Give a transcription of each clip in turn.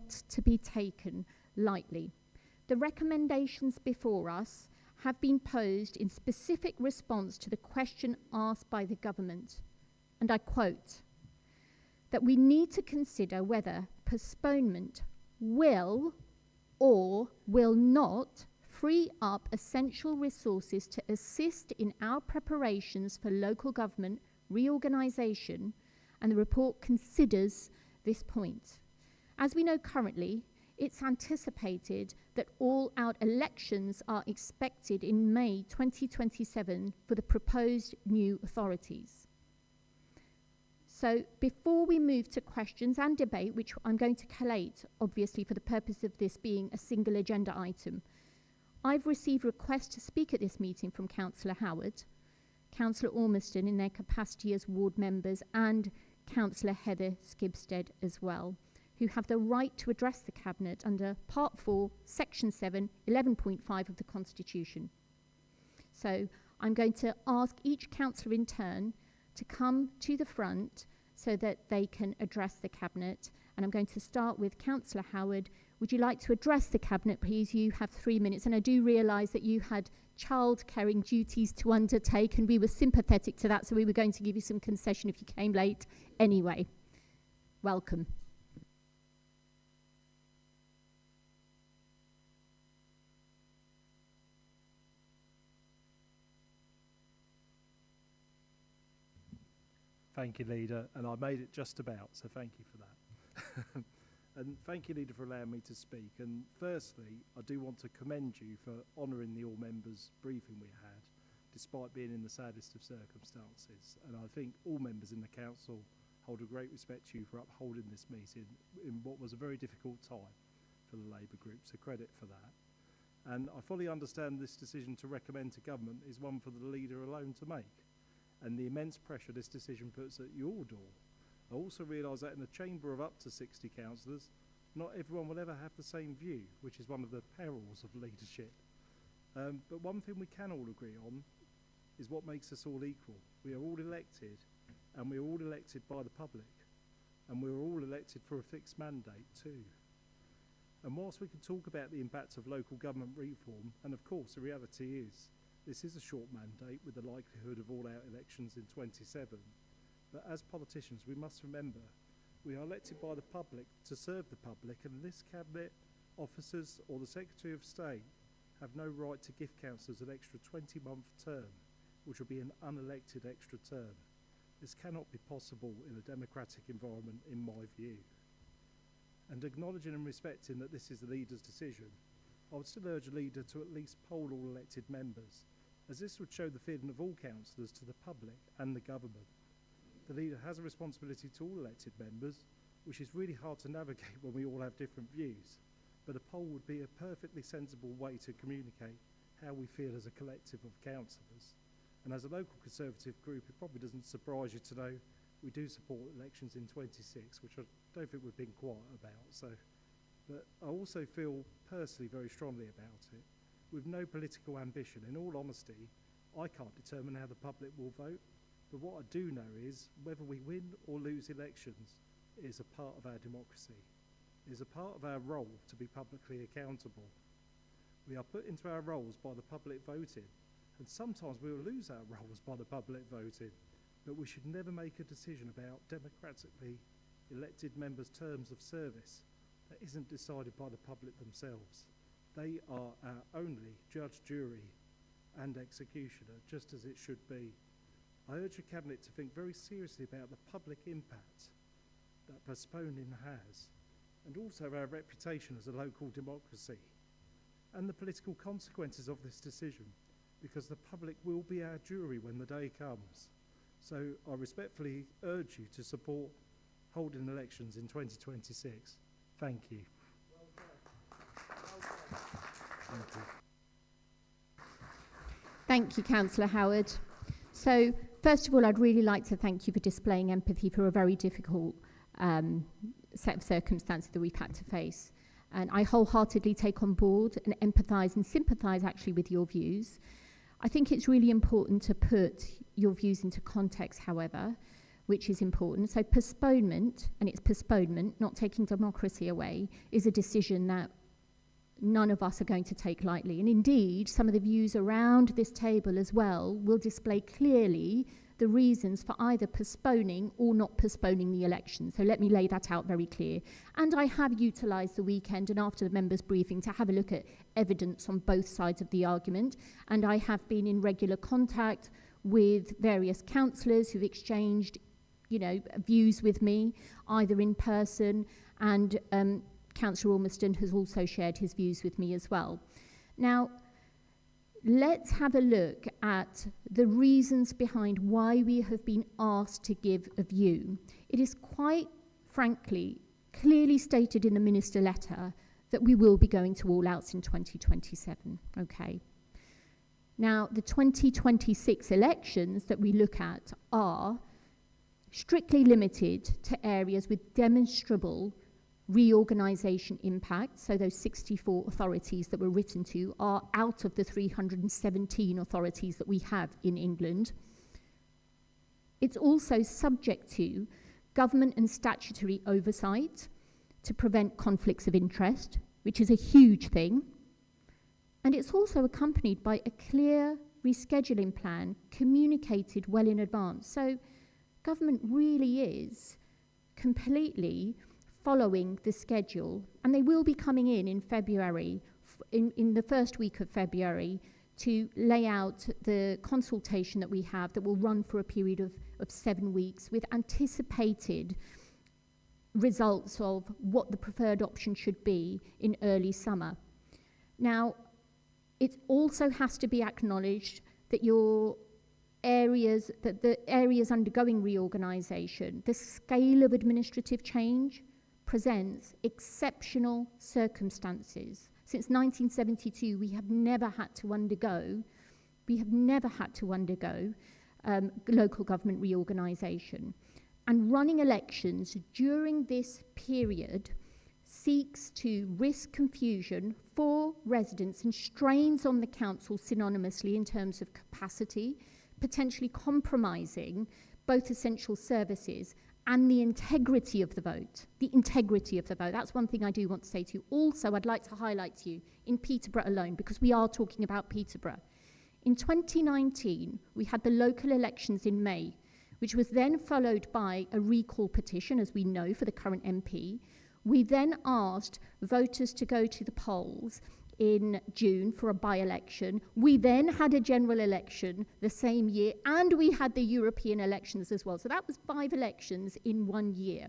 not to be taken lightly. The recommendations before us have been posed in specific response to the question asked by the government, and I quote, that we need to consider whether postponement will or will not free up essential resources to assist in our preparations for local government reorganisation, and the report considers this point. As we know currently, it's anticipated that all-out elections are expected in May 2027 for the proposed new authorities. So before we move to questions and debate, which I'm going to collate, obviously for the purpose of this being a single agenda item, I've received requests to speak at this meeting from Councillor Howard, Councillor Ormiston in their capacity as ward members, and Councillor Heather Skibsted as well, who have the right to address the Cabinet under Part 4, Section 7, 11.5 of the Constitution. So I'm going to ask each councillor in turn to come to the front so that they can address the Cabinet. And I'm going to start with Councillor Howard. Would you like to address the Cabinet, please? You have 3 minutes. And I do realise that you had child-caring duties to undertake, and we were sympathetic to that, so we were going to give you some concession if you came late anyway. Welcome. Thank you, Leader, and I made it just about, so thank you for that. And thank you, Leader, for allowing me to speak. And firstly, I do want to commend you for honouring the all-members briefing we had, despite being in the saddest of circumstances. And I think all members in the Council hold a great respect to you for upholding this meeting in what was a very difficult time for the Labour group, so credit for that. And I fully understand this decision to recommend to government is one for the Leader alone to make, and the immense pressure this decision puts at your door. I also realise that in a chamber of up to 60 councillors, not everyone will ever have the same view, which is one of the perils of leadership. But one thing we can all agree on is what makes us all equal. We are all elected, and we're all elected by the public, and we're all elected for a fixed mandate too. And whilst we can talk about the impact of local government reform, and of course the reality is, this is a short mandate with the likelihood of all-out elections in 27. But as politicians, we must remember we are elected by the public to serve the public, and this Cabinet, officers or the Secretary of State have no right to give councillors an extra 20-month term, which will be an unelected extra term. This cannot be possible in a democratic environment, in my view. And acknowledging and respecting that this is the Leader's decision, I would still urge a Leader to at least poll all elected members, as this would show the feeling of all councillors to the public and the government. The Leader has a responsibility to all elected members, which is really hard to navigate when we all have different views, but a poll would be a perfectly sensible way to communicate how we feel as a collective of councillors. And as a local Conservative group, it probably doesn't surprise you to know we do support elections in 26, which I don't think we've been quiet about. But I also feel personally very strongly about it. With no political ambition, in all honesty, I can't determine how the public will vote, but what I do know is whether we win or lose elections is a part of our democracy. It is a part of our role to be publicly accountable. We are put into our roles by the public voting, and sometimes we will lose our roles by the public voting, but we should never make a decision about democratically elected members' terms of service that isn't decided by the public themselves. They are our only judge, jury and executioner, just as it should be. I urge the Cabinet to think very seriously about the public impact that postponing has, and also our reputation as a local democracy, and the political consequences of this decision, because the public will be our jury when the day comes. So I respectfully urge you to support holding elections in 2026. Thank you. Thank you. Thank you, Councillor Howard. So, first of all, I'd really like to thank you for displaying empathy for a very difficult set of circumstances that we've had to face. And I wholeheartedly take on board and empathise and sympathise actually with your views. I think it's really important to put your views into context, however. which is important. So postponement, and it's postponement, not taking democracy away, is a decision that none of us are going to take lightly. And indeed, some of the views around this table as well will display clearly the reasons for either postponing or not postponing the election. So let me lay that out very clear. And I have utilised the weekend and after the members' briefing to have a look at evidence on both sides of the argument. And I have been in regular contact with various councillors who've exchanged, views with me, either in person, and Councillor Ormiston has also shared his views with me as well. Now, let's have a look at the reasons behind why we have been asked to give a view. It is quite frankly clearly stated in the Minister letter that we will be going to all-outs in 2027, okay? Now, the 2026 elections that we look at are strictly limited to areas with demonstrable reorganisation impact. So those 64 authorities that were written to are out of the 317 authorities that we have in England. It's also subject to government and statutory oversight to prevent conflicts of interest, which is a huge thing. And it's also accompanied by a clear rescheduling plan communicated well in advance. So government really is completely following the schedule, and they will be coming in February, in the first week of February, to lay out the consultation that we have that will run for a period of 7 weeks with anticipated results of what the preferred option should be in early summer. Now, it also has to be acknowledged that the areas undergoing reorganisation, the scale of administrative change presents exceptional circumstances. Since 1972, we have never had to undergo local government reorganisation. And running elections during this period seeks to risk confusion for residents and strains on the council synonymously in terms of capacity, potentially compromising both essential services and the integrity of the vote. The integrity of the vote. That's one thing I do want to say to you. Also, I'd like to highlight to you in Peterborough alone, because we are talking about Peterborough. In 2019, we had the local elections in May, which was then followed by a recall petition, as we know, for the current MP. We then asked voters to go to the polls in June for a by-election. We then had a general election the same year, and we had the European elections as well. So that was 5 elections in 1 year.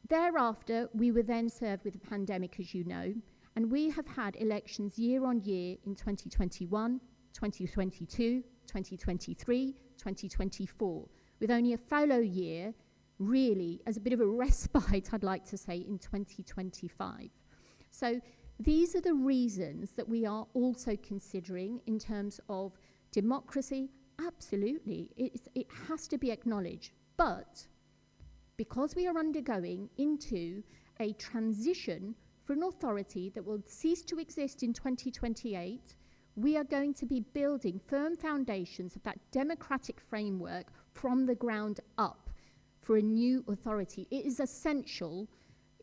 Thereafter, we were then served with a pandemic, as you know, and we have had elections year on year in 2021, 2022, 2023, 2024, with only a follow year, really, as a bit of a respite, I'd like to say, in 2025. So these are the reasons that we are also considering in terms of democracy. Absolutely, it has to be acknowledged. But because we are undergoing into a transition for an authority that will cease to exist in 2028, we are going to be building firm foundations of that democratic framework from the ground up for a new authority. It is essential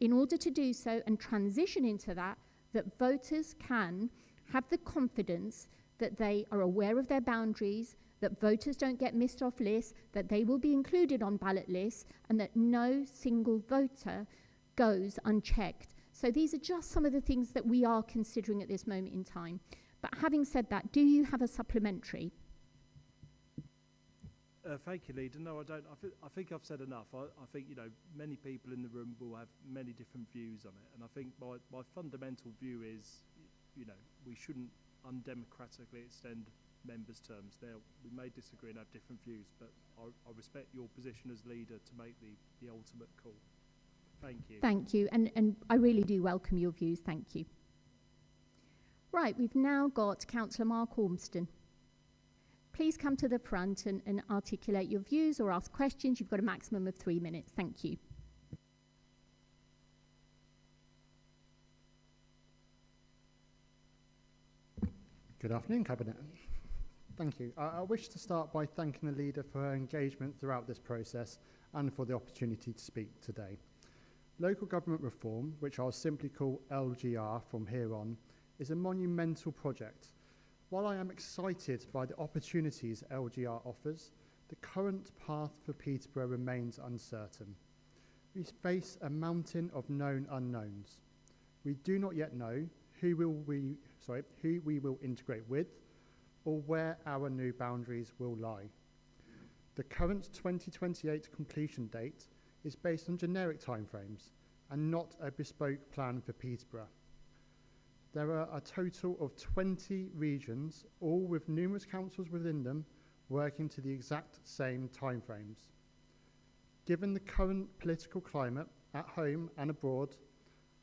in order to do so and transition into that voters can have the confidence that they are aware of their boundaries, that voters don't get missed off lists, that they will be included on ballot lists, and that no single voter goes unchecked. So these are just some of the things that we are considering at this moment in time. But having said that, do you have a supplementary? Thank you, Leader. No, I don't. I think I've said enough. I think, many people in the room will have many different views on it. And I think my fundamental view is, we shouldn't undemocratically extend members' terms. We may disagree and have different views, but I respect your position as leader to make the ultimate call. Thank you. Thank you. And I really do welcome your views. Thank you. Right, we've now got Councillor Mark Ormiston. Please come to the front and articulate your views or ask questions. You've got a maximum of 3 minutes. Thank you. Good afternoon, Cabinet. Thank you. I wish to start by thanking the leader for her engagement throughout this process and for the opportunity to speak today. Local government reform, which I'll simply call LGR from here on, is a monumental project. While I am excited by the opportunities LGR offers, the current path for Peterborough remains uncertain. We face a mountain of known unknowns. We do not yet know who we will integrate with, or where our new boundaries will lie. The current 2028 completion date is based on generic timeframes and not a bespoke plan for Peterborough. There are a total of 20 regions, all with numerous councils within them, working to the exact same timeframes. Given the current political climate at home and abroad,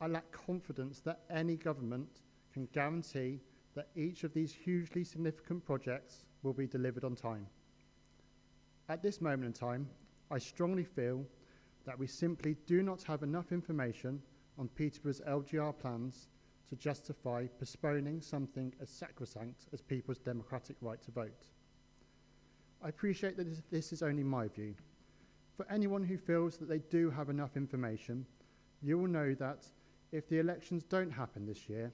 I lack confidence that any government can guarantee that each of these hugely significant projects will be delivered on time. At this moment in time, I strongly feel that we simply do not have enough information on Peterborough's LGR plans to justify postponing something as sacrosanct as people's democratic right to vote. I appreciate that this is only my view. For anyone who feels that they do have enough information, you will know that if the elections don't happen this year,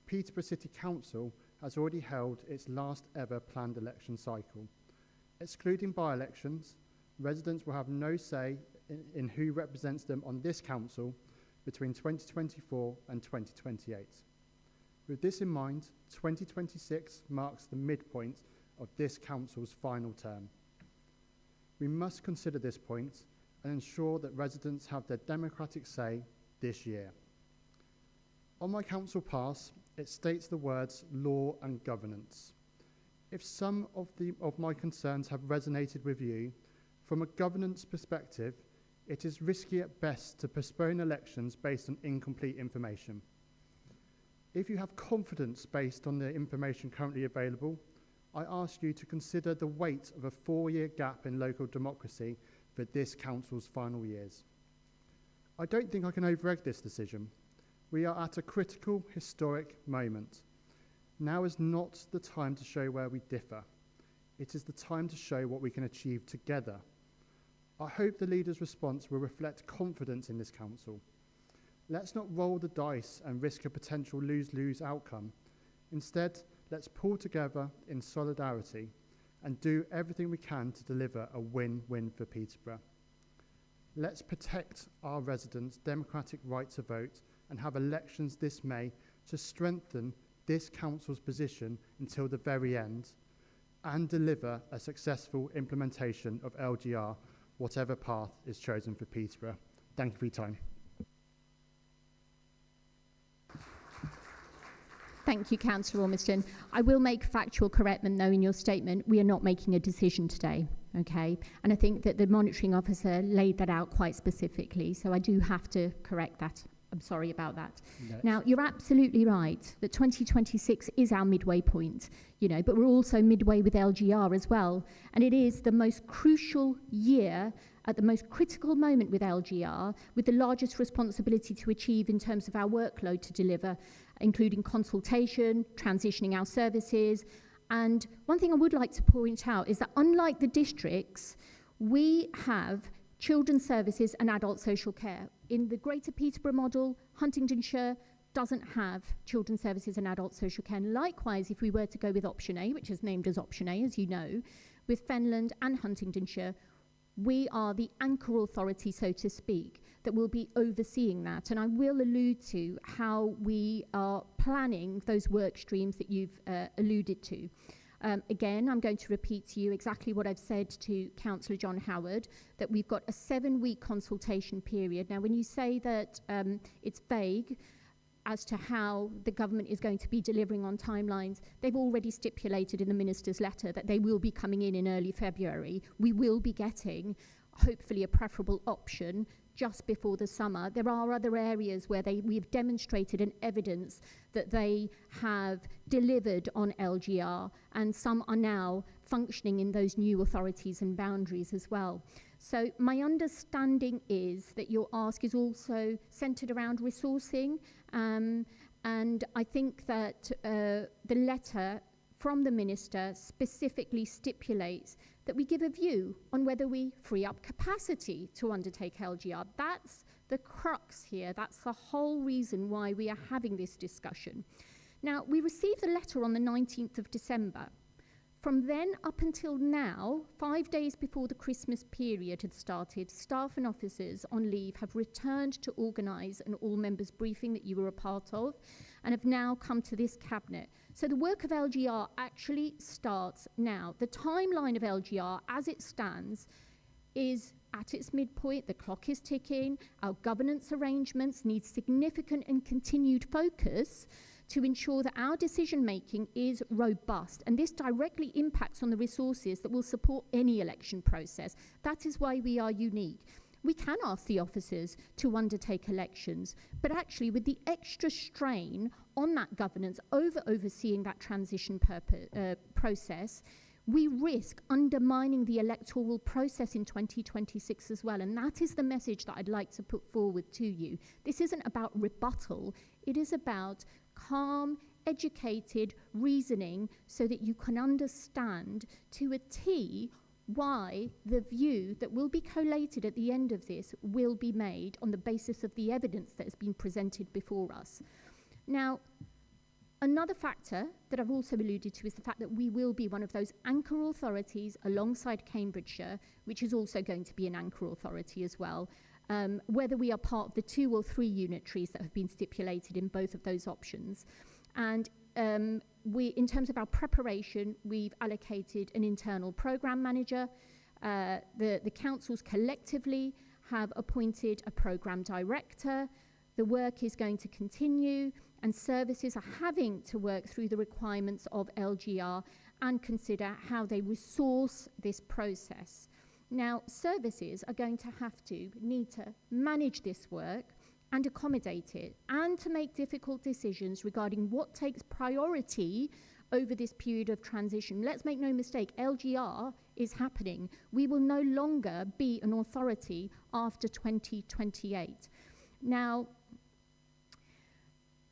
Peterborough City Council has already held its last ever planned election cycle. Excluding by-elections, residents will have no say in who represents them on this council between 2024 and 2028. With this in mind, 2026 marks the midpoint of this council's final term. We must consider this point and ensure that residents have their democratic say this year. On my council pass, it states the words law and governance. If some of my concerns have resonated with you, from a governance perspective, it is risky at best to postpone elections based on incomplete information. If you have confidence based on the information currently available, I ask you to consider the weight of a 4-year gap in local democracy for this council's final years. I don't think I can over-egg this decision. We are at a critical, historic moment. Now is not the time to show where we differ. It is the time to show what we can achieve together. I hope the leader's response will reflect confidence in this council. Let's not roll the dice and risk a potential lose-lose outcome. Instead, let's pull together in solidarity and do everything we can to deliver a win-win for Peterborough. Let's protect our residents' democratic right to vote and have elections this May to strengthen this council's position until the very end and deliver a successful implementation of LGR, whatever path is chosen for Peterborough. Thank you for your time. Thank you, Councillor Ormiston. I will make factual correctment, though, in your statement. We are not making a decision today, okay? And I think that the monitoring officer laid that out quite specifically, so I do have to correct that. I'm sorry about that. No. Now, you're absolutely right that 2026 is our midway point, but we're also midway with LGR as well. And it is the most crucial year at the most critical moment with LGR, with the largest responsibility to achieve in terms of our workload to deliver, including consultation, transitioning our services. And one thing I would like to point out is that unlike the districts, we have children's services and adult social care. In the Greater Peterborough model, Huntingdonshire doesn't have children's services and adult social care. And likewise, if we were to go with option A, which is named as option A, as you know, with Fenland and Huntingdonshire, we are the anchor authority, so to speak, that will be overseeing that. And I will allude to how we are planning those work streams that you've alluded to. Again, I'm going to repeat to you exactly what I've said to Councillor John Howard, that we've got a 7-week consultation period. Now, when you say that it's vague as to how the government is going to be delivering on timelines, they've already stipulated in the Minister's letter that they will be coming in early February. We will be getting, hopefully, a preferable option just before the summer. There are other areas where we've demonstrated an evidence that they have delivered on LGR, and some are now functioning in those new authorities and boundaries as well. So my understanding is that your ask is also centred around resourcing, and I think that the letter from the Minister specifically stipulates that we give a view on whether we free up capacity to undertake LGR. That's the crux here. That's the whole reason why we are having this discussion. Now, we received the letter on the 19th of December. From then up until now, 5 days before the Christmas period had started, staff and officers on leave have returned to organise an all-members briefing that you were a part of and have now come to this cabinet. So the work of LGR actually starts now. The timeline of LGR as it stands is at its midpoint. The clock is ticking. Our governance arrangements need significant and continued focus to ensure that our decision-making is robust. And this directly impacts on the resources that will support any election process. That is why we are unique. We can ask the officers to undertake elections, but actually with the extra strain on that governance overseeing that transition process, we risk undermining the electoral process in 2026 as well. And that is the message that I'd like to put forward to you. This isn't about rebuttal. It is about calm, educated reasoning so that you can understand to a T why the view that will be collated at the end of this will be made on the basis of the evidence that has been presented before us. Now, another factor that I've also alluded to is the fact that we will be one of those anchor authorities alongside Cambridgeshire, which is also going to be an anchor authority as well. Whether we are part of the 2 or 3 unitaries that have been stipulated in both of those options. And in terms of our preparation, we've allocated an internal programme manager. The councils collectively have appointed a programme director. The work is going to continue, and services are having to work through the requirements of LGR and consider how they resource this process. Now, services are going to need to manage this work and accommodate it, and to make difficult decisions regarding what takes priority over this period of transition. Let's make no mistake, LGR is happening. We will no longer be an authority after 2028. Now,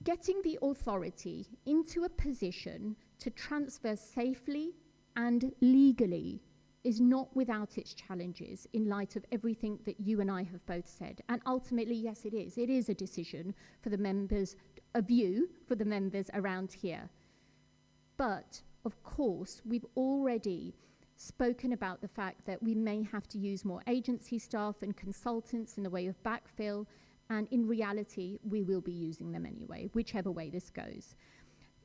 getting the authority into a position to transfer safely and legally is not without its challenges in light of everything that you and I have both said. And ultimately, yes, it is. It is a decision for the members, a view for the members around here. But, of course, we've already spoken about the fact that we may have to use more agency staff and consultants in the way of backfill, and in reality, we will be using them anyway, whichever way this goes.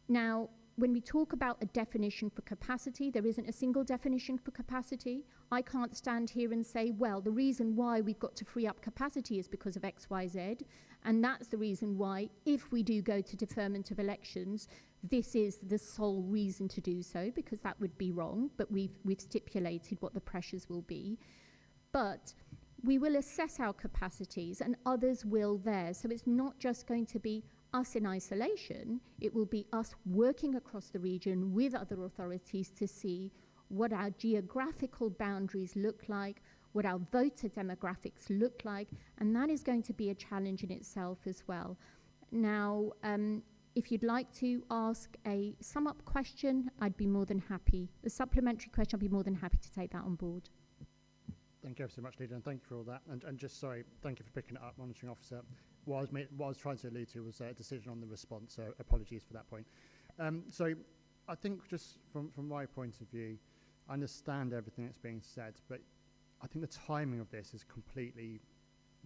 Now, when we talk about a definition for capacity, there isn't a single definition for capacity. I can't stand here and say, well, the reason why we've got to free up capacity is because of X, Y, Z, and that's the reason why, if we do go to deferment of elections, this is the sole reason to do so, because that would be wrong, but we've stipulated what the pressures will be. But we will assess our capacities and others will theirs. So it's not just going to be us in isolation, it will be us working across the region with other authorities to see what our geographical boundaries look like, what our voter demographics look like, and that is going to be a challenge in itself as well. Now, if you'd like to ask a sum-up question, I'd be more than happy. A supplementary question, I'd be more than happy to take that on board. Thank you ever so much, Leader, and thank you for all that. And just sorry, thank you for picking it up, Monitoring Officer. What I was trying to allude to was a decision on the response, so apologies for that point. So I think just from my point of view, I understand everything that's being said, but I think the timing of this is completely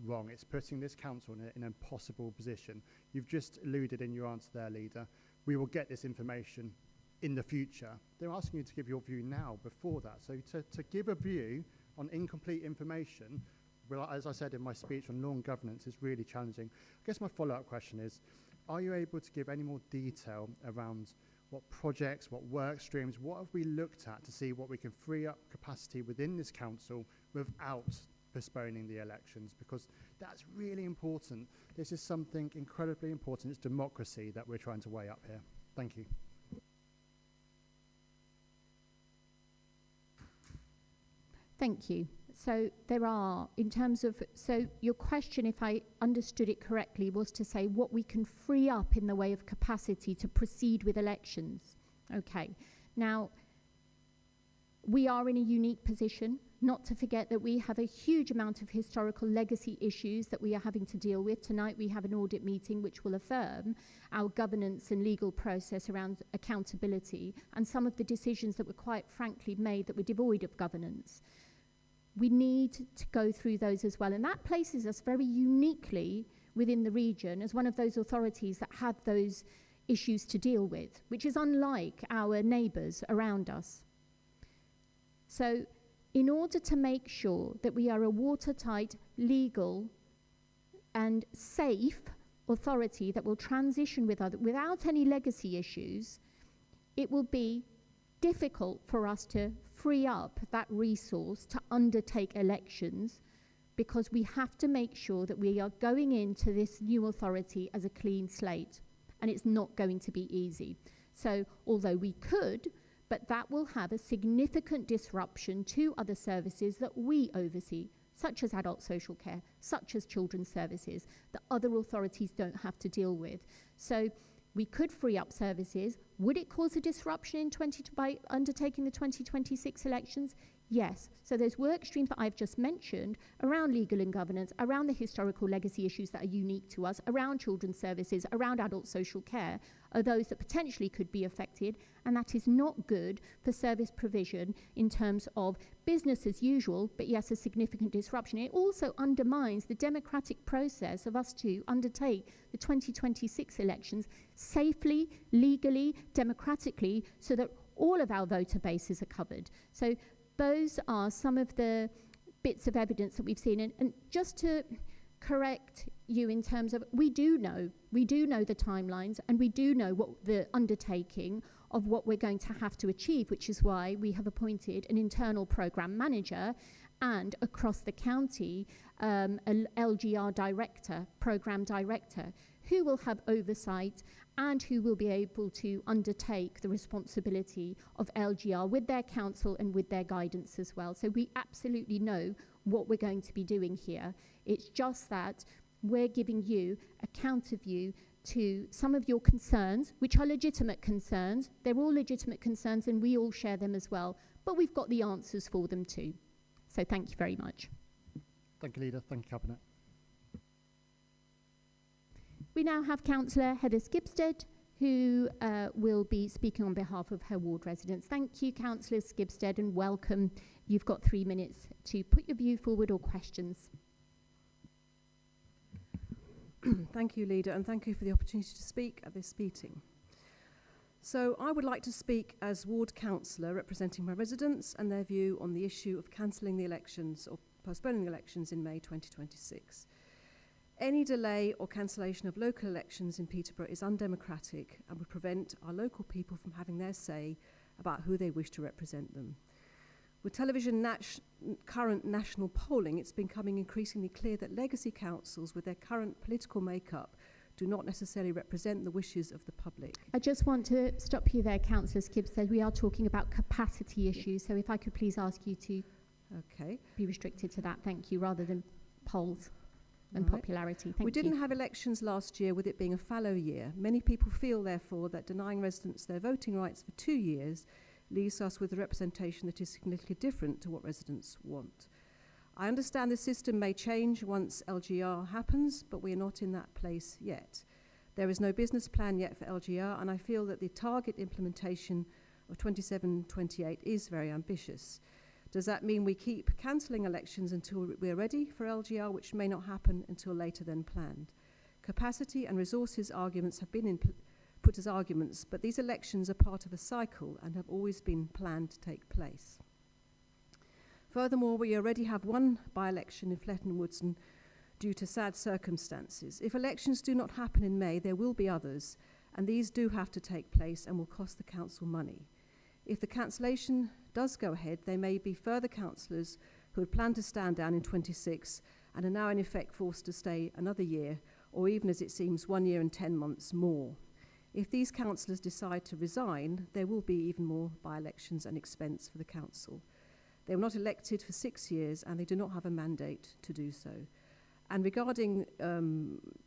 wrong. It's putting this council in an impossible position. You've just alluded in your answer there, Leader. We will get this information in the future. They're asking you to give your view now, before that. So to give a view on incomplete information, well, as I said in my speech on law and governance, is really challenging. I guess my follow-up question is, are you able to give any more detail around what projects, what work streams, what have we looked at to see what we can free up capacity within this council without postponing the elections? Because that's really important. This is something incredibly important. It's democracy that we're trying to weigh up here. Thank you. Thank you. So there are, in terms of, so your question, if I understood it correctly, was to say what we can free up in the way of capacity to proceed with elections. Okay. Now, we are in a unique position, not to forget that we have a huge amount of historical legacy issues that we are having to deal with. Tonight we have an audit meeting which will affirm our governance and legal process around accountability and some of the decisions that were quite frankly made that were devoid of governance. We need to go through those as well, and that places us very uniquely within the region as one of those authorities that have those issues to deal with, which is unlike our neighbours around us. So in order to make sure that we are a watertight, legal and safe authority that will transition without any legacy issues, it will be difficult for us to free up that resource to undertake elections, because we have to make sure that we are going into this new authority as a clean slate, and it's not going to be easy. So although we could, but that will have a significant disruption to other services that we oversee, such as adult social care, such as children's services, that other authorities don't have to deal with. So we could free up services. Would it cause a disruption by undertaking the 2026 elections? Yes. So those work streams that I've just mentioned around legal and governance, around the historical legacy issues that are unique to us, around children's services, around adult social care, are those that potentially could be affected, and that is not good for service provision in terms of business as usual, but yes, a significant disruption. It also undermines the democratic process of us to undertake the 2026 elections safely, legally, democratically, so that all of our voter bases are covered. So those are some of the bits of evidence that we've seen. And just to correct you in terms of, we do know the timelines, and we do know what the undertaking of what we're going to have to achieve, which is why we have appointed an internal programme manager and across the county an LGR director, programme director, who will have oversight and who will be able to undertake the responsibility of LGR with their counsel and with their guidance as well. So we absolutely know what we're going to be doing here. It's just that we're giving you a counter view to some of your concerns, which are legitimate concerns. They're all legitimate concerns, and we all share them as well, but we've got the answers for them too. So thank you very much. Thank you, Leader. Thank you, Cabinet. We now have Councillor Heather Skibsted, who will be speaking on behalf of her ward residents. Thank you, Councillor Skibsted, and welcome. You've got 3 minutes to put your view forward or questions. Thank you, Leader, and thank you for the opportunity to speak at this meeting. So I would like to speak as ward councillor representing my residents and their view on the issue of cancelling the elections or postponing the elections in May 2026. Any delay or cancellation of local elections in Peterborough is undemocratic and would prevent our local people from having their say about who they wish to represent them. With current national polling, it's becoming increasingly clear that legacy councils with their current political makeup do not necessarily represent the wishes of the public. I just want to stop you there, Councillor Skibsted. We are talking about capacity issues, so if I could please ask you to be restricted to that, thank you, rather than polls and popularity. Thank you. We didn't have elections last year, with it being a fallow year. Many people feel, therefore, that denying residents their voting rights for 2 years leaves us with a representation that is significantly different to what residents want. I understand the system may change once LGR happens, but we are not in that place yet. There is no business plan yet for LGR, and I feel that the target implementation of 27-28 is very ambitious. Does that mean we keep cancelling elections until we're ready for LGR, which may not happen until later than planned? Capacity and resources arguments have been put as arguments, but these elections are part of a cycle and have always been planned to take place. Furthermore, we already have one by-election in Fletton Woodson due to sad circumstances. If elections do not happen in May, there will be others, and these do have to take place and will cost the council money. If the cancellation does go ahead, there may be further councillors who had planned to stand down in 26 and are now in effect forced to stay another year, or even, as it seems, 1 year and 10 months more. If these councillors decide to resign, there will be even more by-elections and expense for the council. They were not elected for 6 years, and they do not have a mandate to do so. And regarding,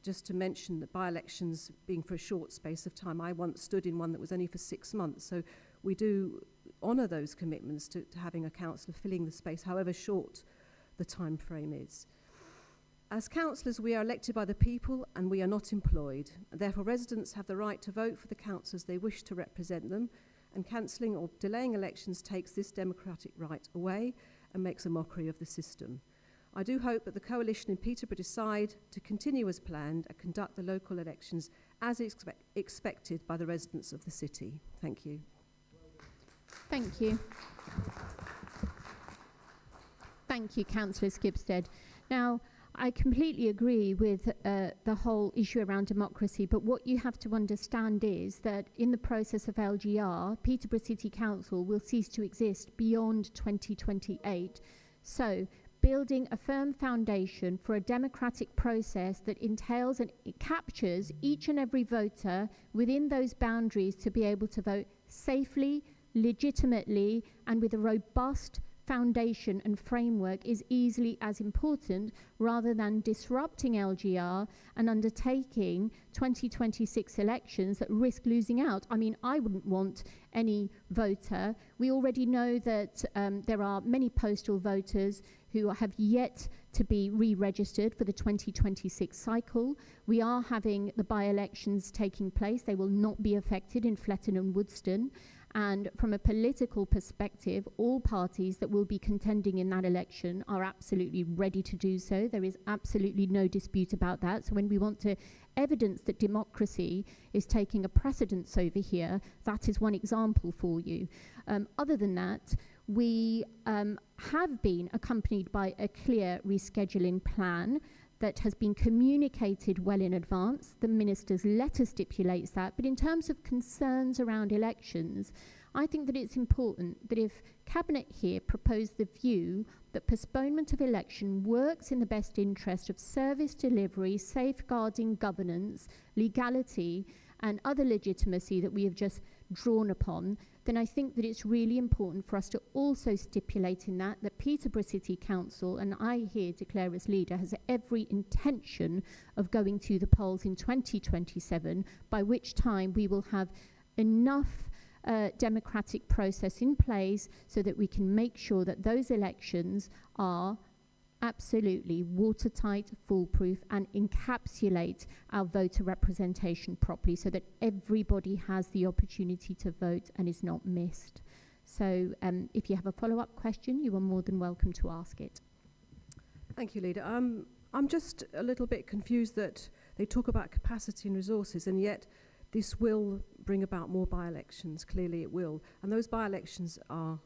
just to mention, the by-elections being for a short space of time, I once stood in one that was only for 6 months. So we do honour those commitments to having a councillor filling the space, however short the time frame is. As councillors, we are elected by the people and we are not employed. Therefore, residents have the right to vote for the councillors they wish to represent them, and cancelling or delaying elections takes this democratic right away and makes a mockery of the system. I do hope that the coalition in Peterborough decide to continue as planned and conduct the local elections as expected by the residents of the city. Thank you. Thank you. Thank you, Councillor Skipstead. Now, I completely agree with the whole issue around democracy, but what you have to understand is that in the process of LGR, Peterborough City Council will cease to exist beyond 2028. So, building a firm foundation for a democratic process that entails and it captures each and every voter within those boundaries to be able to vote safely, legitimately, and with a robust foundation and framework is easily as important, rather than disrupting LGR and undertaking 2026 elections that risk losing out. I mean, I wouldn't want any voter. We already know that there are many postal voters who have yet to be re-registered for the 2026 cycle. We are having the by-elections taking place. They will not be affected in Fletton and Woodston. And from a political perspective, all parties that will be contending in that election are absolutely ready to do so. There is absolutely no dispute about that. So when we want to evidence that democracy is taking a precedence over here, that is one example for you. Other than that, we have been accompanied by a clear rescheduling plan that has been communicated well in advance. The Minister's letter stipulates that. But in terms of concerns around elections, I think that it's important that if Cabinet here propose the view that postponement of election works in the best interest of service delivery, safeguarding governance, legality, and other legitimacy that we have just drawn upon, then I think that it's really important for us to also stipulate in that Peterborough City Council, and I here declare as leader, has every intention of going to the polls in 2027, by which time we will have enough democratic process in place so that we can make sure that those elections are absolutely watertight, foolproof, and encapsulate our voter representation properly so that everybody has the opportunity to vote and is not missed. So if you have a follow-up question, you are more than welcome to ask it. Thank you, Leader. I'm just a little bit confused that they talk about capacity and resources, and yet this will bring about more by-elections. Clearly it will. And those by-elections are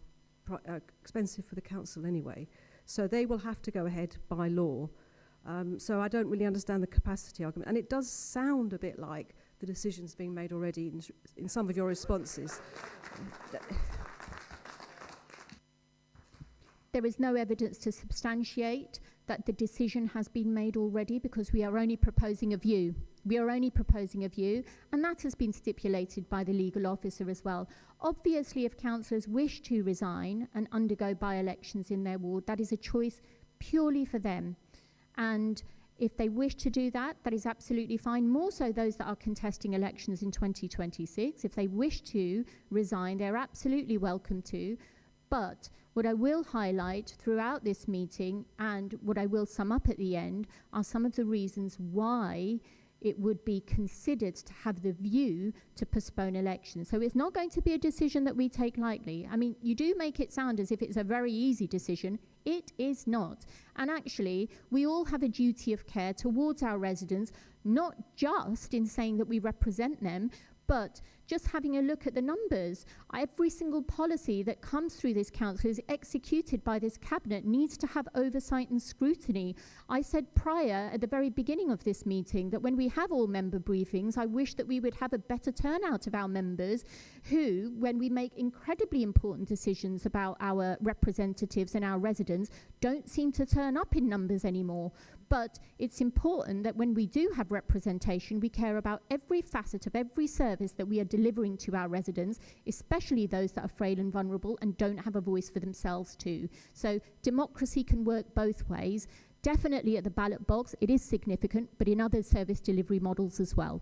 expensive for the council anyway. So they will have to go ahead by law. So I don't really understand the capacity argument. And it does sound a bit like the decision's being made already in some of your responses. There is no evidence to substantiate that the decision has been made already, because we are only proposing a view. We are only proposing a view, and that has been stipulated by the legal officer as well. Obviously, if councillors wish to resign and undergo by-elections in their ward, that is a choice purely for them. And if they wish to do that, that is absolutely fine. More so those that are contesting elections in 2026. If they wish to resign, they're absolutely welcome to. But what I will highlight throughout this meeting, and what I will sum up at the end, are some of the reasons why it would be considered to have the view to postpone elections. So it's not going to be a decision that we take lightly. I mean, you do make it sound as if it's a very easy decision. It is not. And actually, we all have a duty of care towards our residents, not just in saying that we represent them, but just having a look at the numbers. Every single policy that comes through this council is executed by this cabinet needs to have oversight and scrutiny. I said prior, at the very beginning of this meeting, that when we have all member briefings, I wish that we would have a better turnout of our members who, when we make incredibly important decisions about our representatives and our residents, don't seem to turn up in numbers anymore. But it's important that when we do have representation, we care about every facet of every service that we are delivering to our residents, especially those that are frail and vulnerable and don't have a voice for themselves too. So democracy can work both ways. Definitely at the ballot box, it is significant, but in other service delivery models as well.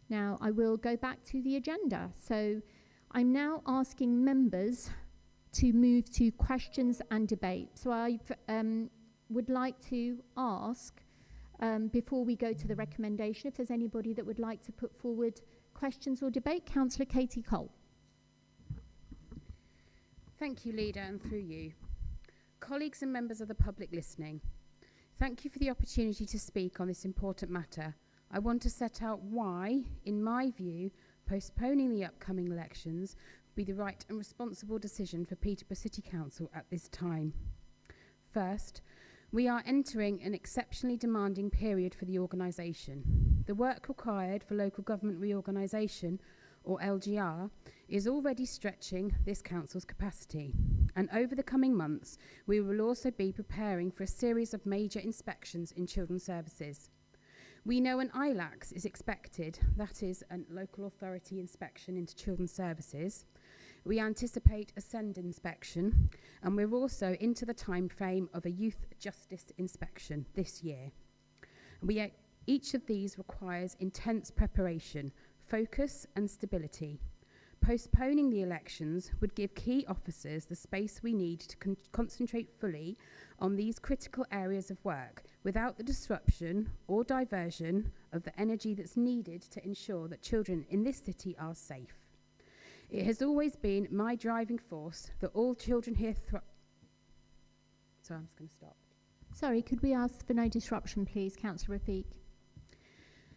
Now, I will go back to the agenda. So I'm now asking members to move to questions and debate. So I would like to ask, before we go to the recommendation, if there's anybody that would like to put forward questions or debate. Councillor Katie Cole. Thank you, Leader, and through you. Colleagues and members of the public listening, thank you for the opportunity to speak on this important matter. I want to set out why, in my view, postponing the upcoming elections would be the right and responsible decision for Peterborough City Council at this time. First, we are entering an exceptionally demanding period for the organisation. The work required for local government reorganisation, or LGR, is already stretching this council's capacity. And over the coming months, we will also be preparing for a series of major inspections in children's services. We know an ILACS is expected, that is, a local authority inspection into children's services. We anticipate a SEND inspection, and we're also into the time frame of a youth justice inspection this year. Each of these requires intense preparation, focus and stability. Postponing the elections would give key officers the space we need to concentrate fully on these critical areas of work without the disruption or diversion of the energy that's needed to ensure that children in this city are safe. It has always been my driving force that all children here Sorry, I'm just going to stop. Sorry, could we ask for no disruption, please, Councillor Rafiq?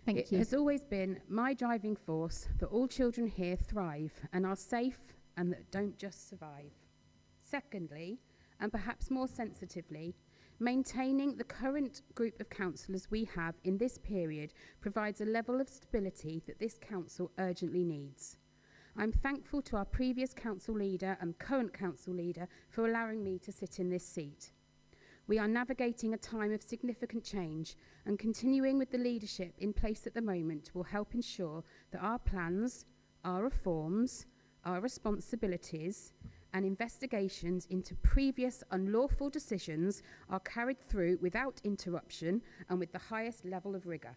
Thank you. It has always been my driving force that all children here thrive and are safe and that don't just survive. Secondly, and perhaps more sensitively, maintaining the current group of councillors we have in this period provides a level of stability that this council urgently needs. I'm thankful to our previous council leader and current council leader for allowing me to sit in this seat. We are navigating a time of significant change, and continuing with the leadership in place at the moment will help ensure that our plans, our reforms, our responsibilities and investigations into previous unlawful decisions are carried through without interruption and with the highest level of rigour.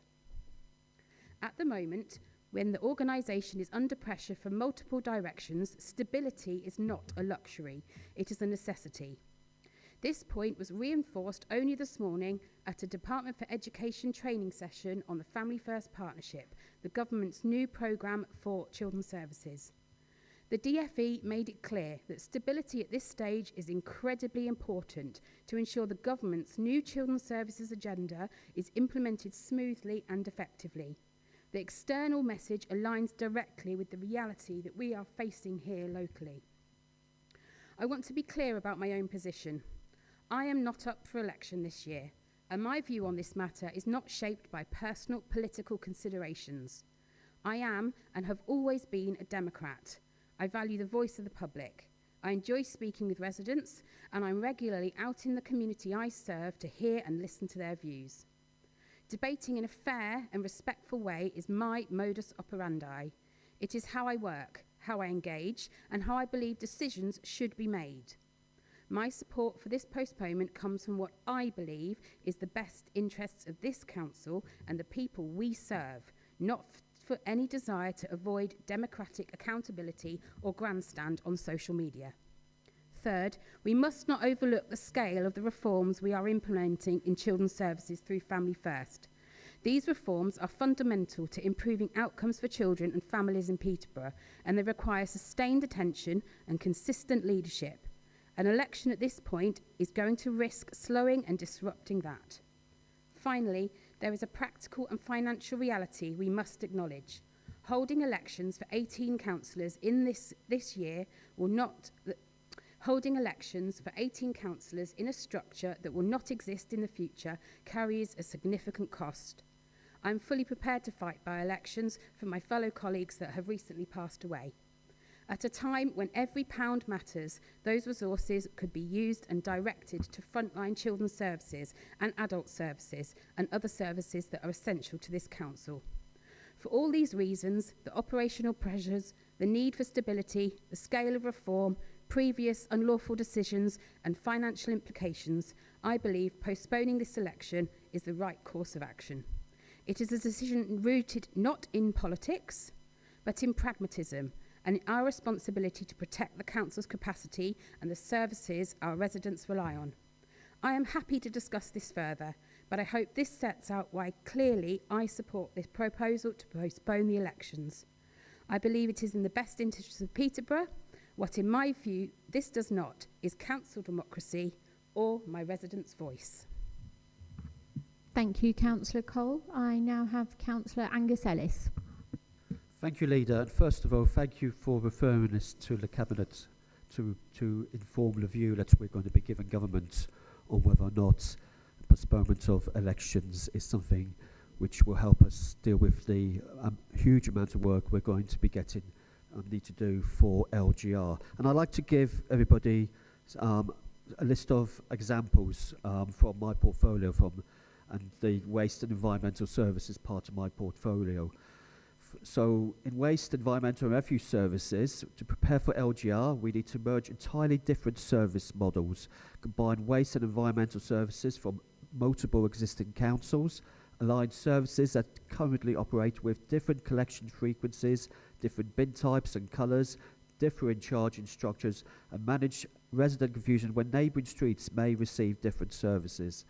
At the moment, when the organisation is under pressure from multiple directions, stability is not a luxury, it is a necessity. This point was reinforced only this morning at a Department for Education training session on the Family First Partnership, the government's new programme for children's services. The DFE made it clear that stability at this stage is incredibly important to ensure the government's new children's services agenda is implemented smoothly and effectively. The external message aligns directly with the reality that we are facing here locally. I want to be clear about my own position. I am not up for election this year, and my view on this matter is not shaped by personal political considerations. I am and have always been a Democrat. I value the voice of the public. I enjoy speaking with residents, and I'm regularly out in the community I serve to hear and listen to their views. Debating in a fair and respectful way is my modus operandi. It is how I work, how I engage, and how I believe decisions should be made. My support for this postponement comes from what I believe is the best interests of this council and the people we serve, not for any desire to avoid democratic accountability or grandstand on social media. Third, we must not overlook the scale of the reforms we are implementing in children's services through Family First. These reforms are fundamental to improving outcomes for children and families in Peterborough, and they require sustained attention and consistent leadership. An election at this point is going to risk slowing and disrupting that. Finally, there is a practical and financial reality we must acknowledge. Holding elections for 18 councillors in this year will not... Holding elections for 18 councillors in a structure that will not exist in the future carries a significant cost. I'm fully prepared to fight by-elections for my fellow colleagues that have recently passed away. At a time when every pound matters, those resources could be used and directed to frontline children's services and adult services and other services that are essential to this council. For all these reasons, the operational pressures, the need for stability, the scale of reform, previous unlawful decisions and financial implications, I believe postponing this election is the right course of action. It is a decision rooted not in politics, but in pragmatism and in our responsibility to protect the council's capacity and the services our residents rely on. I am happy to discuss this further, but I hope this sets out why clearly I support this proposal to postpone the elections. I believe it is in the best interests of Peterborough. What, in my view, this does not is council democracy or my residents' voice. Thank you, Councillor Cole. I now have Councillor Angus Ellis. Thank you, Leader. And first of all, thank you for referring this to the Cabinet to inform the view that we're going to be giving government on whether or not postponement of elections is something which will help us deal with the huge amount of work we're going to be getting need to do for LGR. And I'd like to give everybody a list of examples from my portfolio and the waste and environmental services part of my portfolio. So in waste, environmental and refuse services, to prepare for LGR, we need to merge entirely different service models, combine waste and environmental services from multiple existing councils, align services that currently operate with different collection frequencies, different bin types and colours, different charging structures, and manage resident confusion when neighbouring streets may receive different services.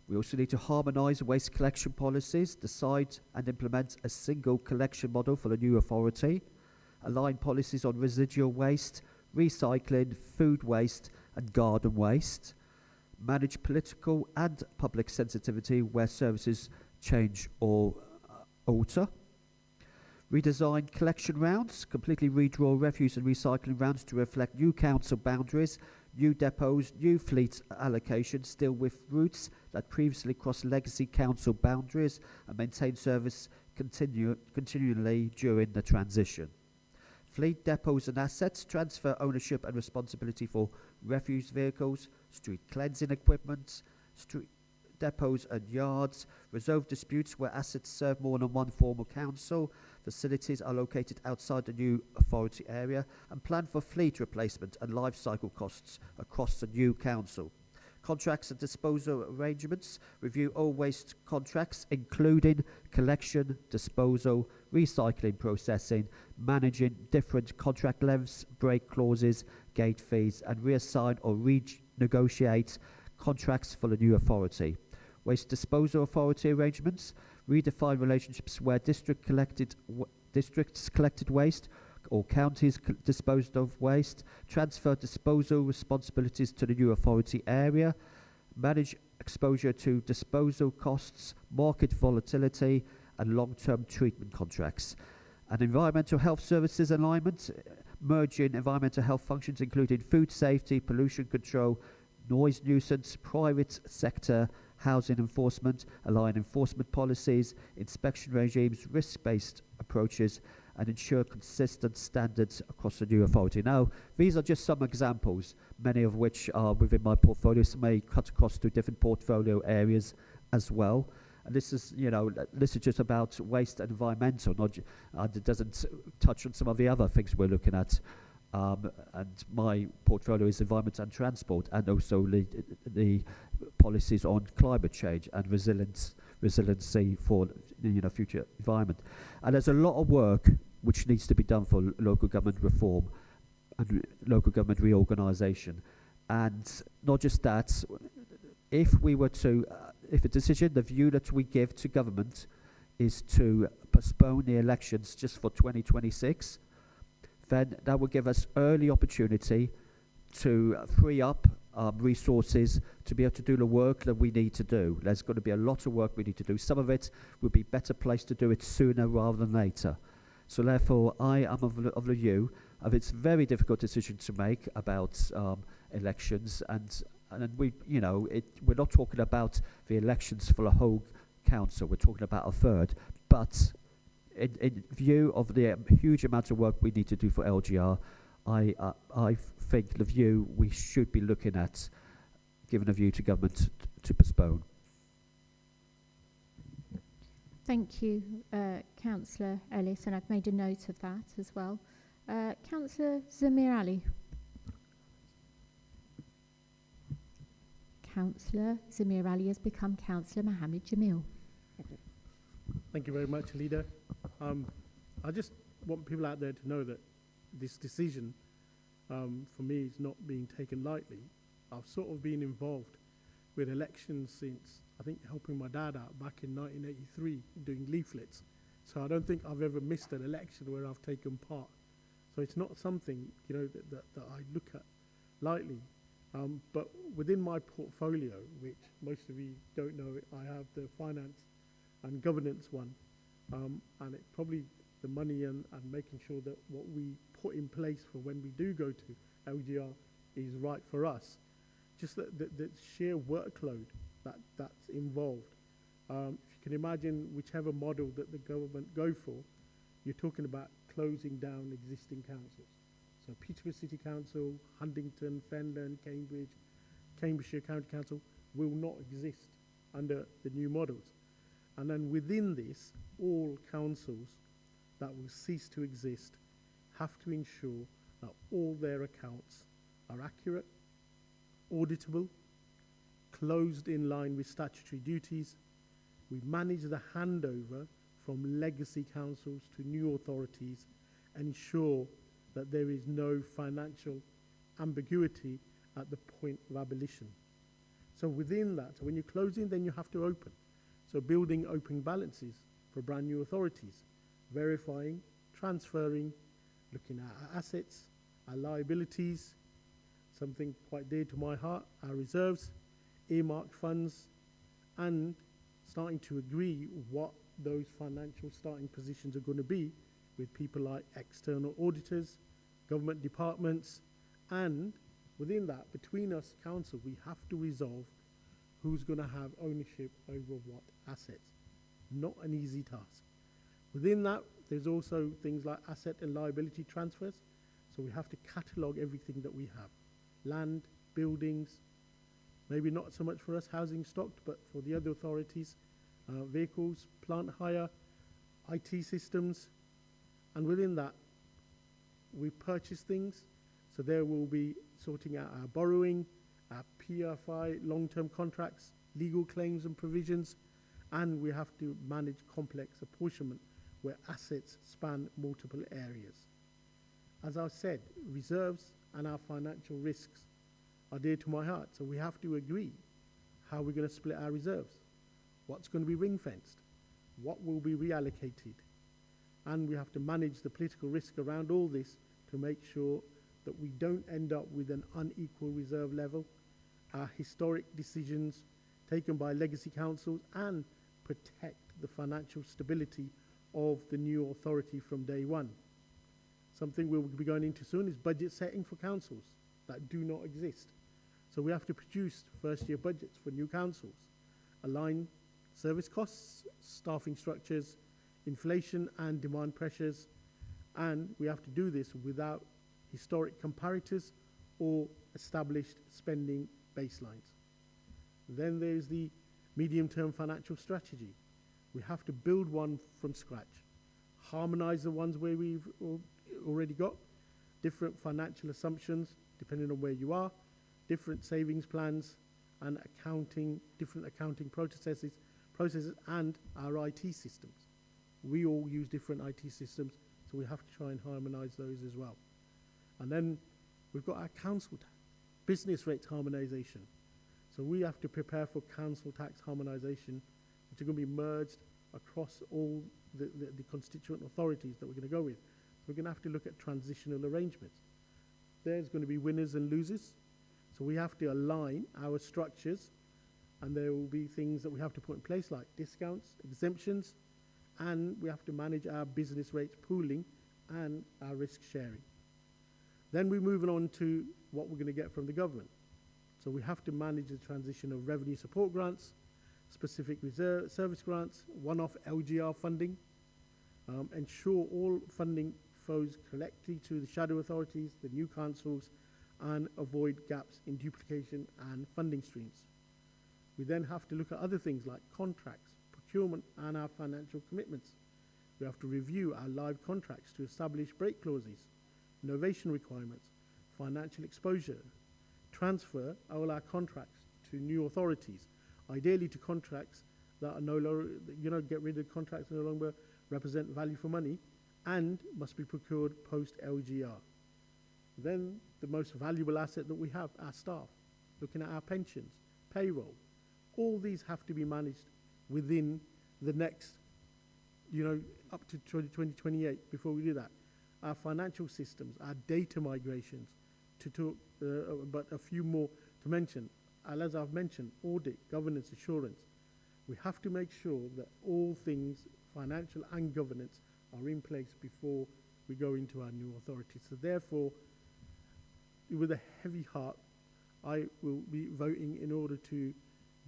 We also need to harmonise waste collection policies, decide and implement a single collection model for the new authority, align policies on residual waste, recycling, food waste and garden waste, manage political and public sensitivity where services change or alter, redesign collection routes, completely redraw refuse and recycling routes to reflect new council boundaries, new depots, new fleet allocation, still with routes that previously crossed legacy council boundaries, and maintain service continually during the transition. Fleet depots and assets, transfer ownership and responsibility for refuse vehicles, street cleansing equipment, street depots and yards, resolve disputes where assets serve more than one former council, facilities are located outside the new authority area, and plan for fleet replacement and life cycle costs across the new council. Contracts and disposal arrangements, review all waste contracts, including collection, disposal, recycling, processing, managing different contract lengths, break clauses, gate fees, and reassign or renegotiate contracts for the new authority. Waste disposal authority arrangements, redefine relationships where districts collected waste or counties disposed of waste, transfer disposal responsibilities to the new authority area, manage exposure to disposal costs, market volatility, and long-term treatment contracts. And environmental health services alignment, merging environmental health functions including food safety, pollution control, noise nuisance, private sector, housing enforcement, align enforcement policies, inspection regimes, risk-based approaches, and ensure consistent standards across the new authority. Now, these are just some examples, many of which are within my portfolio. Some may cut across to different portfolio areas as well. And this is, this is just about waste and environmental, and it doesn't touch on some of the other things we're looking at. And my portfolio is environment and transport, and also the policies on climate change and resiliency for future environment. And there's a lot of work which needs to be done for local government reform and local government reorganisation. And not just that, if we were to, if a decision, the view that we give to government is to postpone the elections just for 2026, then that will give us early opportunity to free up resources to be able to do the work that we need to do. There's going to be a lot of work we need to do. Some of it would be better placed to do it sooner rather than later. So therefore, I am of the view of it's a very difficult decision to make about elections, and we, we're not talking about the elections for the whole council. We're talking about a third, but in view of the huge amount of work we need to do for LGR, I think the view we should be looking at, giving a view to government to postpone. Thank you, Councillor Ellis, and I've made a note of that as well. Councillor Zamir Ali. Councillor Zamir Ali has become Councillor Mohammed Jamil. Thank you very much, Leader. I just want people out there to know that this decision, for me, is not being taken lightly. I've sort of been involved with elections since, I think, helping my dad out back in 1983, doing leaflets. So I don't think I've ever missed an election where I've taken part. So it's not something, that I look at lightly. But within my portfolio, which most of you don't know, I have the finance and governance one. And it's probably the money and making sure that what we put in place for when we do go to LGR is right for us. Just the sheer workload that's involved. If you can imagine whichever model that the government go for, you're talking about closing down existing councils. So Peterborough City Council, Huntington, Fenland, Cambridge, Cambridgeshire County Council will not exist under the new models. And then within this, all councils that will cease to exist have to ensure that all their accounts are accurate, auditable, closed in line with statutory duties. We manage the handover from legacy councils to new authorities and ensure that there is no financial ambiguity at the point of abolition. So within that, so when you're closing, then you have to open. So building open balances for brand new authorities, verifying, transferring, looking at our assets, our liabilities, something quite dear to my heart, our reserves, earmarked funds, and starting to agree what those financial starting positions are going to be with people like external auditors, government departments, and within that, between us, council, we have to resolve who's going to have ownership over what assets. Not an easy task. Within that, there's also things like asset and liability transfers. So we have to catalogue everything that we have. Land, buildings, maybe not so much for us housing stocked, but for the other authorities, vehicles, plant hire, IT systems. And within that, we purchase things. So there will be sorting out our borrowing, our PFI, long-term contracts, legal claims and provisions, and we have to manage complex apportionment where assets span multiple areas. As I said, reserves and our financial risks are dear to my heart, so we have to agree how we're going to split our reserves, what's going to be ring-fenced, what will be reallocated, and we have to manage the political risk around all this to make sure that we don't end up with an unequal reserve level, our historic decisions taken by legacy councils, and protect the financial stability of the new authority from day one. Something we'll be going into soon is budget setting for councils that do not exist. So we have to produce first-year budgets for new councils, align service costs, staffing structures, inflation and demand pressures, and we have to do this without historic comparators or established spending baselines. Then there's the medium-term financial strategy. We have to build one from scratch, harmonize the ones where we've already got, different financial assumptions depending on where you are, different savings plans and different accounting processes and our IT systems. We all use different IT systems, so we have to try and harmonize those as well. And then we've got our council tax, business rates harmonization. So we have to prepare for council tax harmonization, which are going to be merged across all the constituent authorities that we're going to go with. So we're going to have to look at transitional arrangements. There's going to be winners and losers. So we have to align our structures, and there will be things that we have to put in place like discounts, exemptions, and we have to manage our business rates pooling and our risk sharing. Then we're moving on to what we're going to get from the government. So we have to manage the transition of revenue support grants, specific reserve service grants, one-off LGR funding, ensure all funding flows correctly to the shadow authorities, the new councils, and avoid gaps in duplication and funding streams. We then have to look at other things like contracts, procurement, and our financial commitments. We have to review our live contracts to establish break clauses, innovation requirements, financial exposure, transfer all our contracts to new authorities, ideally to contracts that are no longer, get rid of contracts that no longer represent value for money, and must be procured post-LGR. Then the most valuable asset that we have, our staff, looking at our pensions, payroll, all these have to be managed within the next, up to 2028 before we do that. Our financial systems, our data migrations, but a few more to mention. And as I've mentioned, audit, governance, assurance. We have to make sure that all things, financial and governance, are in place before we go into our new authority. So therefore, with a heavy heart, I will be voting in order to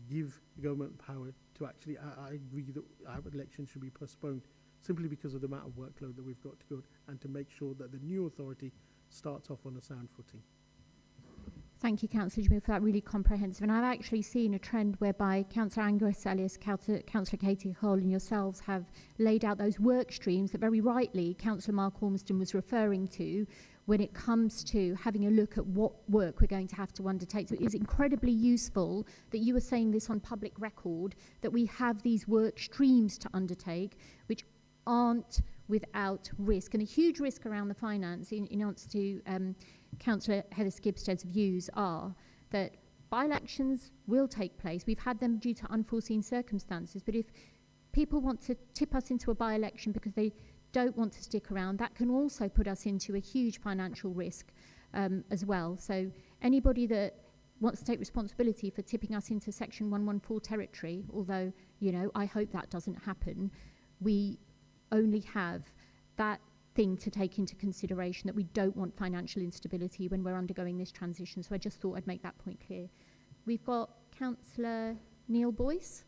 give the government power to actually, I agree that our election should be postponed simply because of the amount of workload that we've got to go, and to make sure that the new authority starts off on a sound footing. Thank you, Councillor Jamil, for that really comprehensive. And I've actually seen a trend whereby Councillor Angus Ellis, Councillor Katie Hall and yourselves have laid out those work streams that very rightly Councillor Mark Ormiston was referring to when it comes to having a look at what work we're going to have to undertake. So it is incredibly useful that you are saying this on public record, that we have these work streams to undertake, which aren't without risk, and a huge risk around the finance in answer to Councillor Heather Skibsted's views are that by-elections will take place. We've had them due to unforeseen circumstances, but if people want to tip us into a by-election because they don't want to stick around, that can also put us into a huge financial risk as well. So anybody that wants to take responsibility for tipping us into Section 114 territory, although, I hope that doesn't happen, we only have that thing to take into consideration, that we don't want financial instability when we're undergoing this transition. So I just thought I'd make that point clear. We've got Councillor Neil Boyce.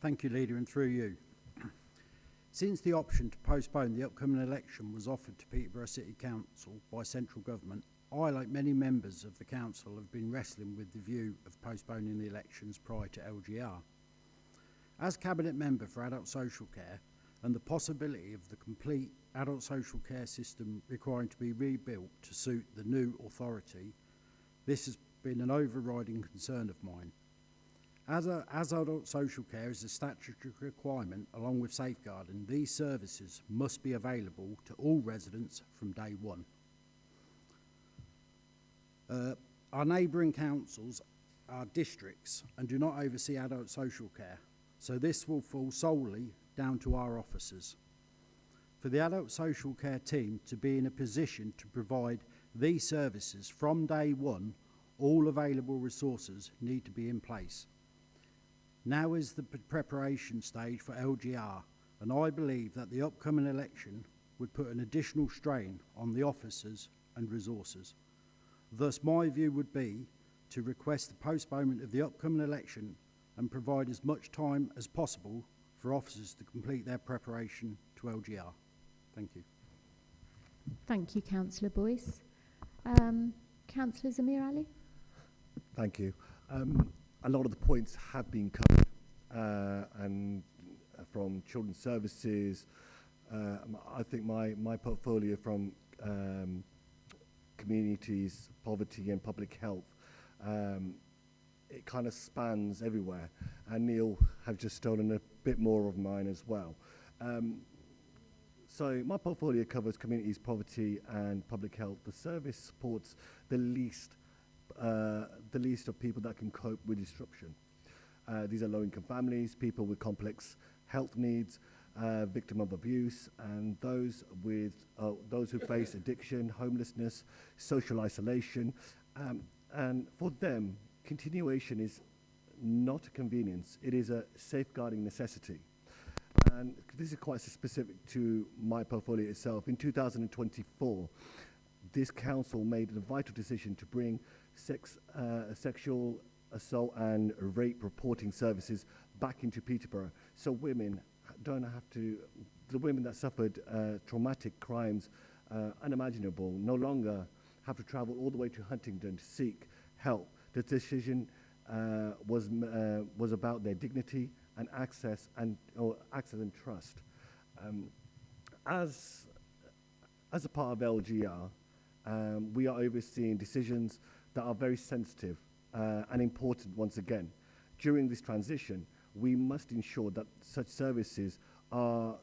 Thank you, Leader, and through you. Since the option to postpone the upcoming election was offered to Peterborough City Council by central government, I, like many members of the council, have been wrestling with the view of postponing the elections prior to LGR. As Cabinet Member for Adult Social Care, and the possibility of the complete adult social care system requiring to be rebuilt to suit the new authority, this has been an overriding concern of mine. As adult social care is a statutory requirement, along with safeguarding, these services must be available to all residents from day one. Our neighbouring councils are districts and do not oversee adult social care, so this will fall solely down to our officers. For the adult social care team to be in a position to provide these services from day one, all available resources need to be in place. Now is the preparation stage for LGR, and I believe that the upcoming election would put an additional strain on the officers and resources. Thus, my view would be to request the postponement of the upcoming election and provide as much time as possible for officers to complete their preparation to LGR. Thank you. Thank you, Councillor Boyce. Councillor Zamir Ali. Thank you. A lot of the points have been covered, and from children's services, I think my portfolio from communities, poverty and public health, it kind of spans everywhere, and Neil have just stolen a bit more of mine as well. So my portfolio covers communities, poverty and public health. The service supports the least of people that can cope with disruption. These are low-income families, people with complex health needs, victim of abuse, and those who face addiction, homelessness, social isolation, and for them, continuation is not a convenience, it is a safeguarding necessity. And this is quite specific to my portfolio itself. In 2024, this council made a vital decision to bring sexual assault and rape reporting services back into Peterborough, so women don't have to, the women that suffered traumatic crimes, unimaginable, no longer have to travel all the way to Huntingdon to seek help. The decision was about their dignity and access and trust. As a part of LGR, we are overseeing decisions that are very sensitive and important once again. During this transition, we must ensure that such services are,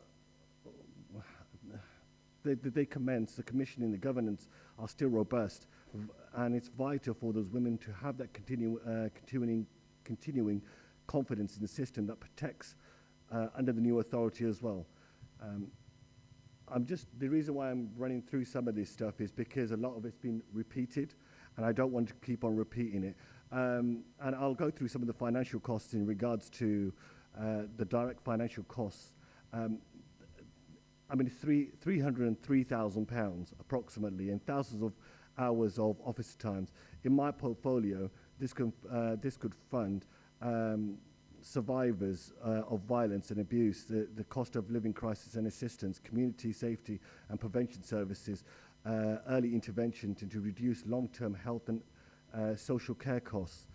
they commence, the commissioning, the governance are still robust, and it's vital for those women to have that continuing confidence in the system that protects under the new authority as well. The reason why I'm running through some of this stuff is because a lot of it's been repeated, and I don't want to keep on repeating it. And I'll go through some of the financial costs in regards to the direct financial costs. £303,000 approximately, and thousands of hours of office times. In my portfolio, this could fund survivors of violence and abuse, the cost of living crisis and assistance, community safety and prevention services, early intervention to reduce long-term health and social care costs.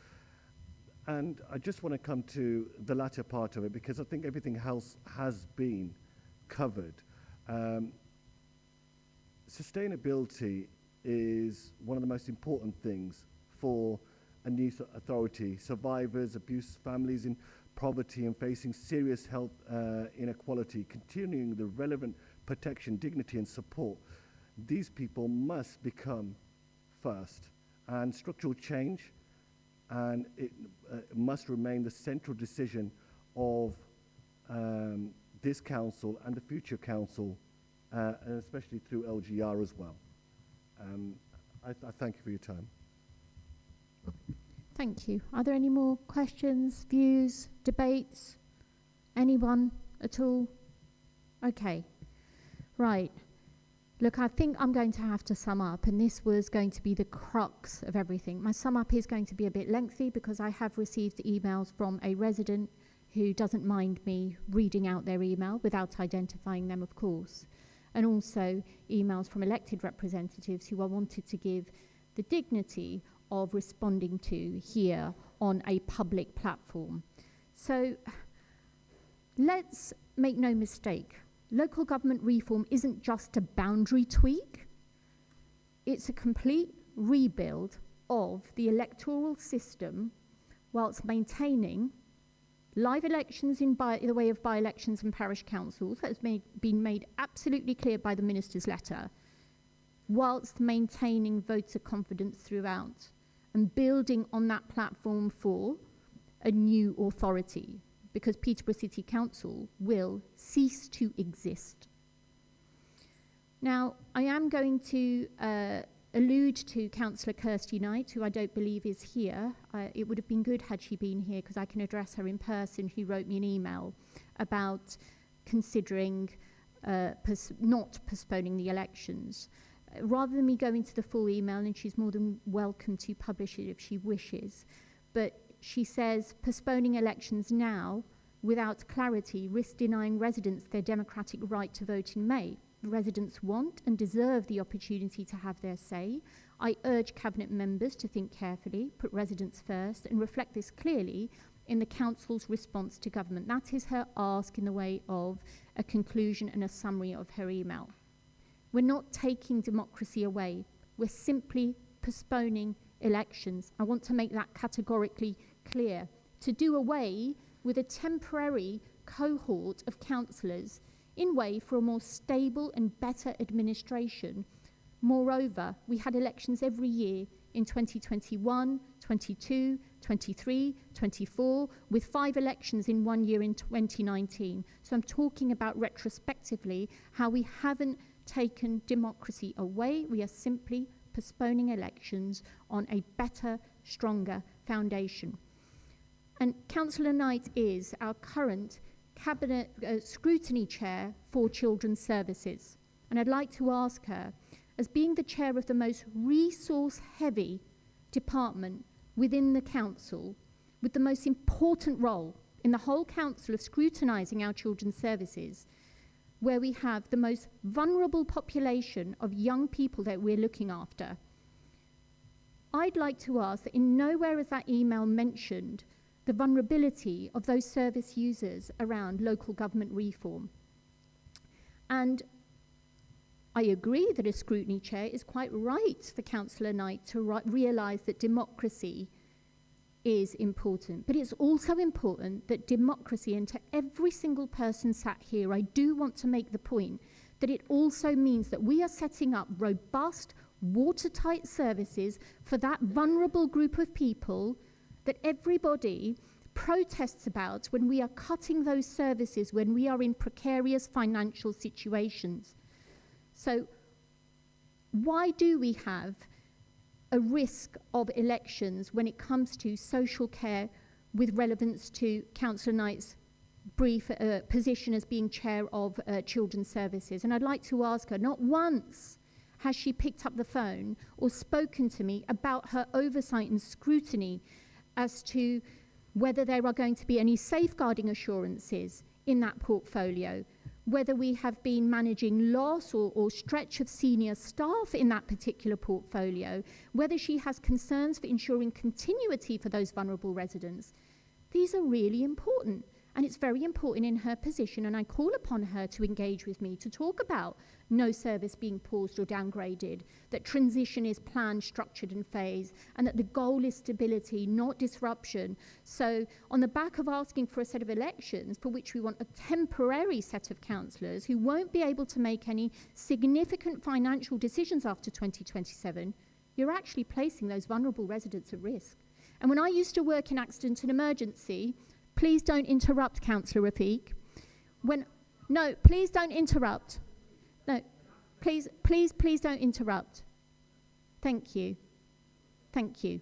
And I just want to come to the latter part of it, because I think everything else has been covered. Sustainability is one of the most important things for a new authority. Survivors, abuse families in poverty and facing serious health inequality, continuing the relevant protection, dignity and support. These people must become first, and structural change, and it must remain the central decision of this council and the future council, and especially through LGR as well. I thank you for your time. Thank you. Are there any more questions, views, debates? Anyone at all? Okay. Right. Look, I think I'm going to have to sum up, and this was going to be the crux of everything. My sum up is going to be a bit lengthy because I have received emails from a resident who doesn't mind me reading out their email without identifying them, of course, and also emails from elected representatives who I wanted to give the dignity of responding to here on a public platform. So let's make no mistake. Local government reform isn't just a boundary tweak. It's a complete rebuild of the electoral system whilst maintaining live elections in the way of by-elections and parish councils. That has been made absolutely clear by the Minister's letter, whilst maintaining voter confidence throughout and building on that platform for a new authority, because Peterborough City Council will cease to exist. Now, I am going to allude to Councillor Kirsty Knight, who I don't believe is here. It would have been good had she been here, because I can address her in person. She wrote me an email about considering not postponing the elections. Rather than me go into the full email, and she's more than welcome to publish it if she wishes, but she says postponing elections now without clarity risks denying residents their democratic right to vote in May. Residents want and deserve the opportunity to have their say. I urge Cabinet members to think carefully, put residents first, and reflect this clearly in the Council's response to government. That is her ask in the way of a conclusion and a summary of her email. We're not taking democracy away. We're simply postponing elections. I want to make that categorically clear. To do away with a temporary cohort of councillors in way for a more stable and better administration. Moreover, we had elections every year in 2021, 22, 23, 24, with 5 elections in 1 year in 2019. So I'm talking about retrospectively how we haven't taken democracy away. We are simply postponing elections on a better, stronger foundation. And Councillor Knight is our current Cabinet Scrutiny Chair for Children's Services. And I'd like to ask her, as being the chair of the most resource-heavy department within the Council, with the most important role in the whole Council of scrutinising our children's services, where we have the most vulnerable population of young people that we're looking after, I'd like to ask that in nowhere is that email mentioned the vulnerability of those service users around local government reform. And I agree that a scrutiny chair is quite right for Councillor Knight to realise that democracy is important. But it's also important that democracy, and to every single person sat here, I do want to make the point that it also means that we are setting up robust, watertight services for that vulnerable group of people that everybody protests about when we are cutting those services, when we are in precarious financial situations. So why do we have a risk of elections when it comes to social care with relevance to Councillor Knight's brief position as being chair of Children's Services? And I'd like to ask her, not once has she picked up the phone or spoken to me about her oversight and scrutiny as to whether there are going to be any safeguarding assurances in that portfolio, whether we have been managing loss or stretch of senior staff in that particular portfolio, whether she has concerns for ensuring continuity for those vulnerable residents. These are really important, and it's very important in her position, and I call upon her to engage with me to talk about no service being paused or downgraded, that transition is planned, structured and phased, and that the goal is stability, not disruption. So on the back of asking for a set of elections for which we want a temporary set of councillors who won't be able to make any significant financial decisions after 2027, you're actually placing those vulnerable residents at risk. And when I used to work in accident and emergency, please don't interrupt, Councillor Rafiq. No, please don't interrupt. No, please don't interrupt. Thank you. Thank you.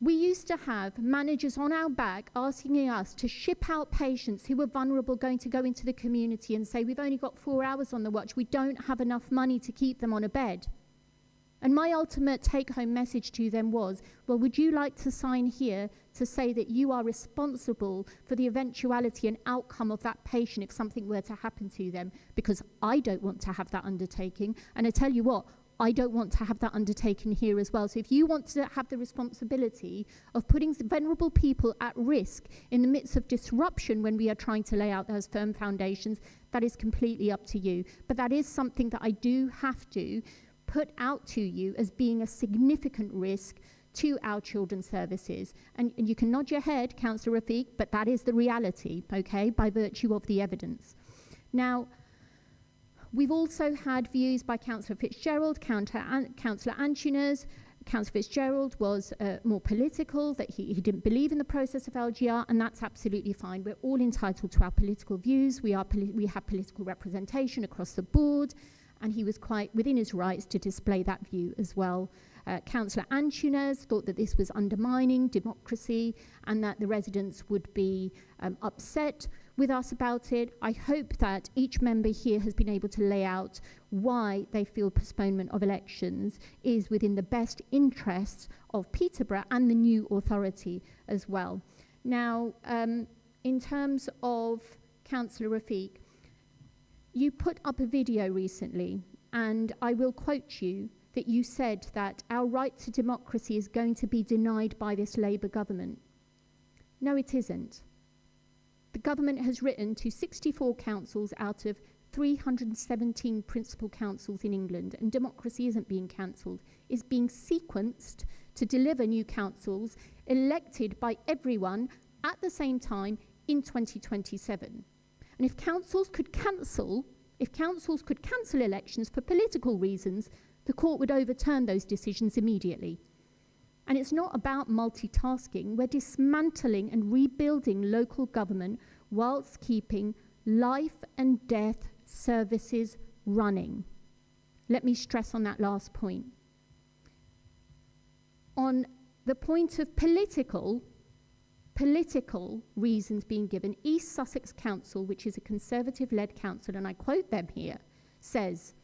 We used to have managers on our back asking us to ship out patients who were vulnerable, going to go into the community and say, we've only got 4 hours on the watch, we don't have enough money to keep them on a bed. And my ultimate take-home message to them was, well, would you like to sign here to say that you are responsible for the eventuality and outcome of that patient if something were to happen to them? Because I don't want to have that undertaking. And I tell you what, I don't want to have that undertaken here as well. So if you want to have the responsibility of putting vulnerable people at risk in the midst of disruption when we are trying to lay out those firm foundations, that is completely up to you. But that is something that I do have to put out to you as being a significant risk to our children's services. And you can nod your head, Councillor Rafiq, but that is the reality, okay, by virtue of the evidence. Now, we've also had views by Councillor Fitzgerald, Councillor Antunes. Councillor Fitzgerald was more political, that he didn't believe in the process of LGR, and that's absolutely fine. We're all entitled to our political views. We have political representation across the board, and he was quite within his rights to display that view as well. Councillor Antunes thought that this was undermining democracy and that the residents would be upset with us about it. I hope that each member here has been able to lay out why they feel postponement of elections is within the best interests of Peterborough and the new authority as well. Now, in terms of Councillor Rafiq, you put up a video recently, and I will quote you, that you said that our right to democracy is going to be denied by this Labour government. No, it isn't. The government has written to 64 councils out of 317 principal councils in England, and democracy isn't being cancelled. It's being sequenced to deliver new councils elected by everyone at the same time in 2027. And if councils could cancel elections for political reasons, the court would overturn those decisions immediately. And it's not about multitasking. We're dismantling and rebuilding local government whilst keeping life and death services running. Let me stress on that last point. On the point of political reasons being given, East Sussex Council, which is a Conservative-led council, and I quote them here, says,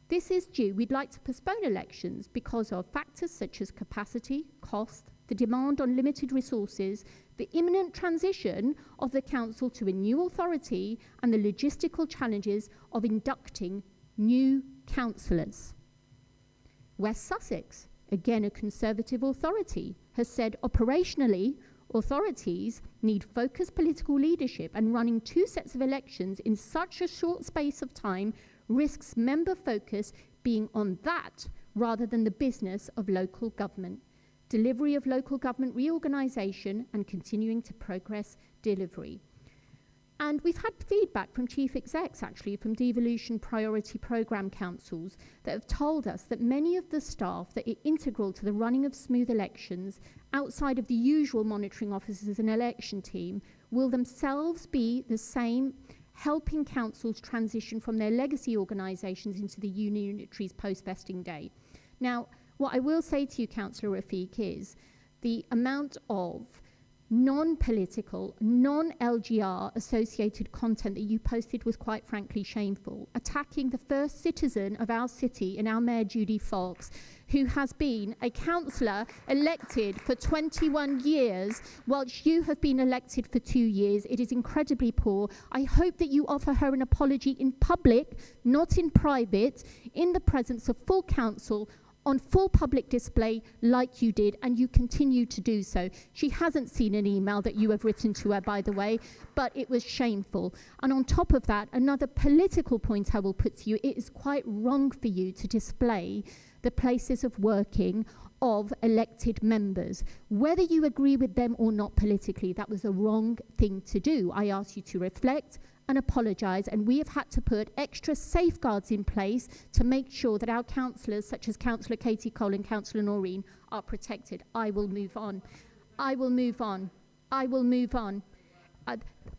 this is due, we'd like to postpone elections because of factors such as capacity, cost, the demand on limited resources, the imminent transition of the council to a new authority, and the logistical challenges of inducting new councillors. West Sussex, again a Conservative authority, has said operationally, authorities need focused political leadership, and running 2 sets of elections in such a short space of time risks member focus being on that rather than the business of local government. delivery of local government reorganisation and continuing to progress delivery. And we've had feedback from chief execs, actually, from devolution priority programme councils that have told us that many of the staff that are integral to the running of smooth elections outside of the usual monitoring officers and election team will themselves be the same, helping councils transition from their legacy organisations into the unitaries post-vesting day. Now, what I will say to you, Councillor Rafiq, is the amount of non-political, non-LGR associated content that you posted was quite frankly shameful, attacking the first citizen of our city and our Mayor Judy Fox, who has been a councillor elected for 21 years whilst you have been elected for 2 years. It is incredibly poor. I hope that you offer her an apology in public, not in private, in the presence of full council, on full public display like you did, and you continue to do so. She hasn't seen an email that you have written to her, by the way, but it was shameful. And on top of that, another political point I will put to you, it is quite wrong for you to display the places of working of elected members. Whether you agree with them or not politically, that was a wrong thing to do. I ask you to reflect and apologise, and we have had to put extra safeguards in place to make sure that our councillors, such as Councillor Katie Cole and Councillor Noreen, are protected. I will move on. I will move on. I will move on.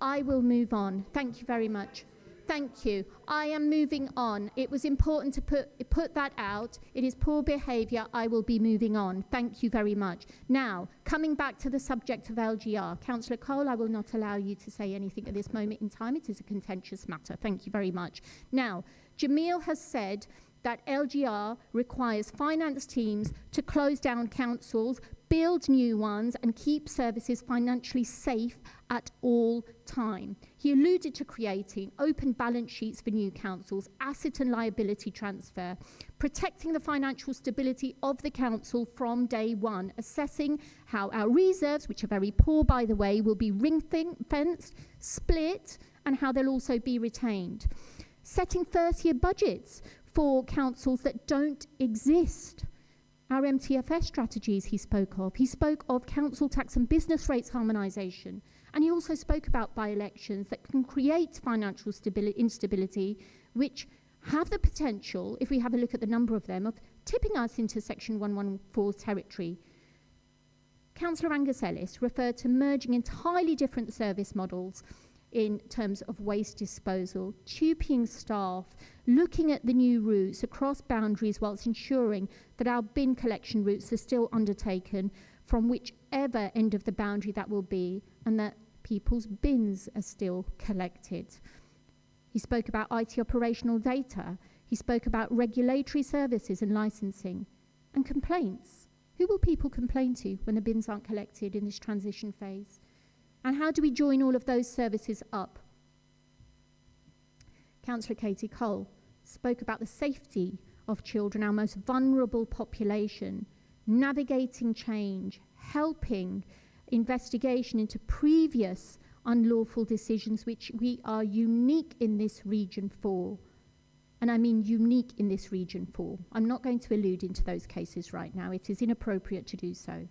I will move on. Thank you very much. Thank you. I am moving on. It was important to put that out. It is poor behaviour. I will be moving on. Thank you very much. Now, coming back to the subject of LGR, Councillor Cole, I will not allow you to say anything at this moment in time. It is a contentious matter. Thank you very much. Now, Jamil has said that LGR requires finance teams to close down councils, build new ones, and keep services financially safe at all time. He alluded to creating open balance sheets for new councils, asset and liability transfer, protecting the financial stability of the council from day one, assessing how our reserves, which are very poor by the way, will be ring-fenced, split, and how they'll also be retained. Setting first-year budgets for councils that don't exist. Our MTFS strategies he spoke of. He spoke of council tax and business rates harmonisation. And he also spoke about by-elections that can create financial instability, which have the potential, if we have a look at the number of them, of tipping us into Section 114 territory. Councillor Angus Ellis referred to merging entirely different service models in terms of waste disposal, tupeing staff, looking at the new routes across boundaries whilst ensuring that our bin collection routes are still undertaken from whichever end of the boundary that will be, and that people's bins are still collected. He spoke about IT operational data. He spoke about regulatory services and licensing and complaints. Who will people complain to when the bins aren't collected in this transition phase? And how do we join all of those services up? Councillor Katie Cole spoke about the safety of children, our most vulnerable population, navigating change, helping investigation into previous unlawful decisions, which we are unique in this region for. And I mean unique in this region for. I'm not going to allude into those cases right now. It is inappropriate to do so.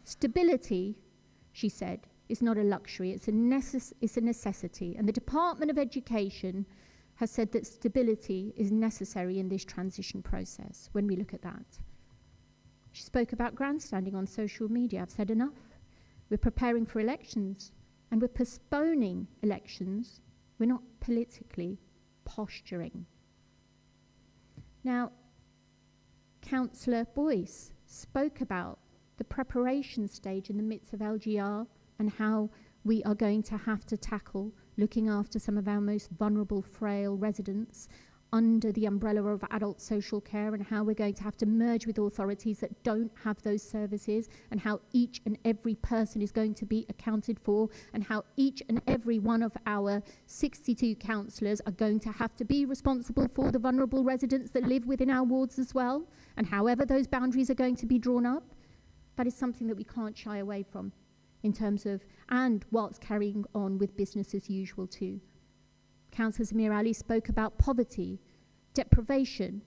Stability, she said, is not a luxury, it's a necessity. And the Department of Education has said that stability is necessary in this transition process when we look at that. She spoke about grandstanding on social media. I've said enough. We're preparing for elections and we're postponing elections. We're not politically posturing. Now, Councillor Boyce spoke about the preparation stage in the midst of LGR and how we are going to have to tackle looking after some of our most vulnerable, frail residents under the umbrella of adult social care, and how we're going to have to merge with authorities that don't have those services, and how each and every person is going to be accounted for, and how each and every one of our 62 councillors are going to have to be responsible for the vulnerable residents that live within our wards as well, and however those boundaries are going to be drawn up. That is something that we can't shy away from in terms of, and whilst carrying on with business as usual too. Councillor Zamir Ali spoke about poverty, deprivation,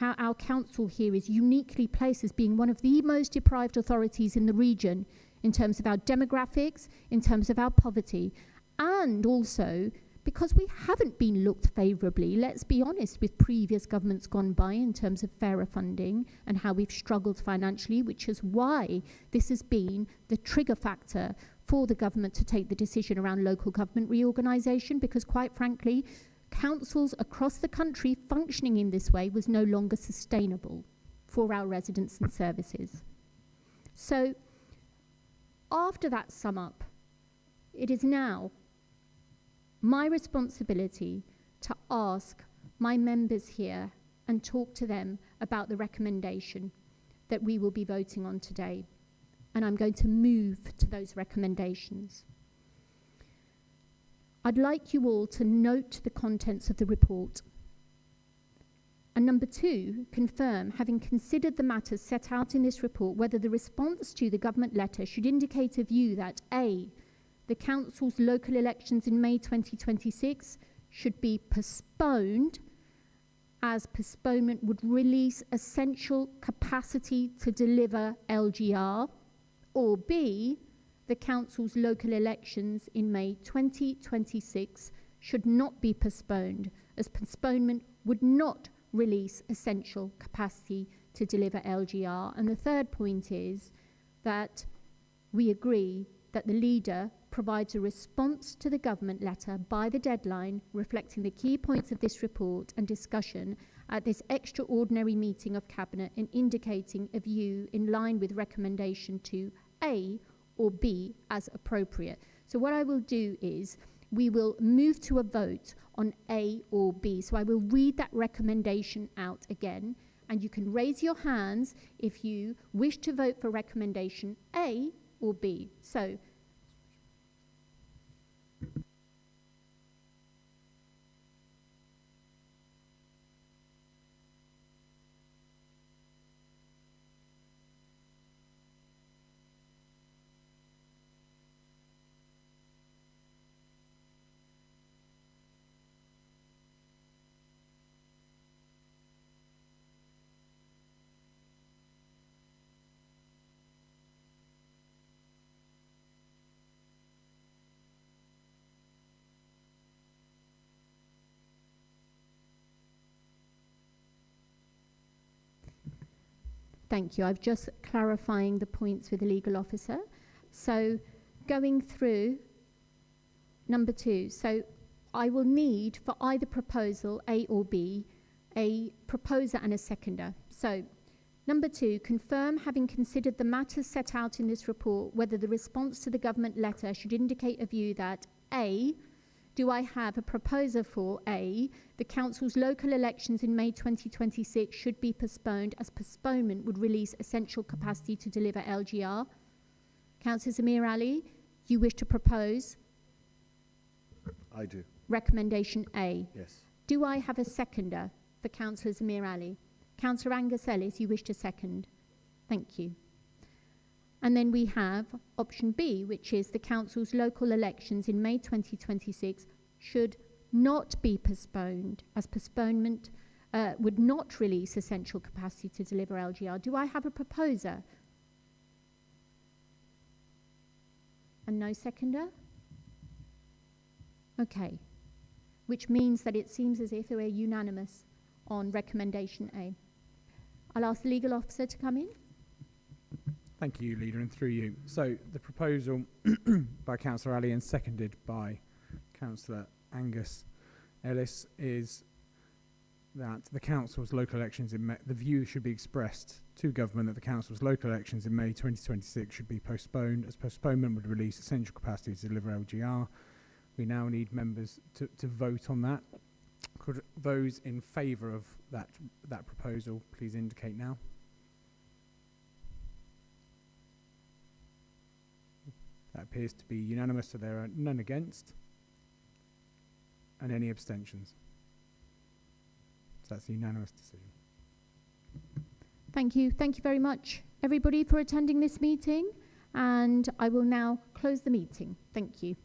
how our council here is uniquely placed as being one of the most deprived authorities in the region in terms of our demographics, in terms of our poverty, and also because we haven't been looked favourably, let's be honest, with previous governments gone by in terms of fairer funding and how we've struggled financially, which is why this has been the trigger factor for the government to take the decision around local government reorganisation, because quite frankly, councils across the country functioning in this way was no longer sustainable for our residents and services. So after that sum up, it is now my responsibility to ask my members here and talk to them about the recommendation that we will be voting on today. And I'm going to move to those recommendations. I'd like you all to note the contents of the report. And number 2, confirm, having considered the matters set out in this report, whether the response to the government letter should indicate a view that A, the council's local elections in May 2026 should be postponed, as postponement would release essential capacity to deliver LGR, or B, the council's local elections in May 2026 should not be postponed, as postponement would not release essential capacity to deliver LGR. And the third point is that we agree that the leader provides a response to the government letter by the deadline, reflecting the key points of this report and discussion at this extraordinary meeting of Cabinet, and indicating a view in line with recommendation to A or B as appropriate. So what I will do is we will move to a vote on A or B. So I will read that recommendation out again, and you can raise your hands if you wish to vote for recommendation A or B. So thank you. I've just clarifying the points with the legal officer. So going through number 2. So I will need for either proposal, A or B, a proposer and a seconder. So number 2, confirm, having considered the matters set out in this report, whether the response to the government letter should indicate a view that A, do I have a proposer for A, the council's local elections in May 2026 should be postponed, as postponement would release essential capacity to deliver LGR? Councillor Zamir Ali, you wish to propose? I do. Recommendation A. Yes. Do I have a seconder for Councillor Zamir Ali? Councillor Angus Ellis, you wish to second? Thank you. And then we have option B, which is the council's local elections in May 2026 should not be postponed, as postponement would not release essential capacity to deliver LGR. Do I have a proposer? And no seconder? Okay. Which means that it seems as if we're unanimous on recommendation A. I'll ask the legal officer to come in. Thank you, Leader, and through you. So the proposal by Councillor Ali and seconded by Councillor Angus Ellis is that the council's local elections in May, the view should be expressed to government that the council's local elections in May 2026 should be postponed, as postponement would release essential capacity to deliver LGR. We now need members to vote on that. Could those in favour of that proposal please indicate now? That appears to be unanimous, so there are none against. And any abstentions? So that's a unanimous decision. Thank you. Thank you very much, everybody, for attending this meeting. And I will now close the meeting. Thank you.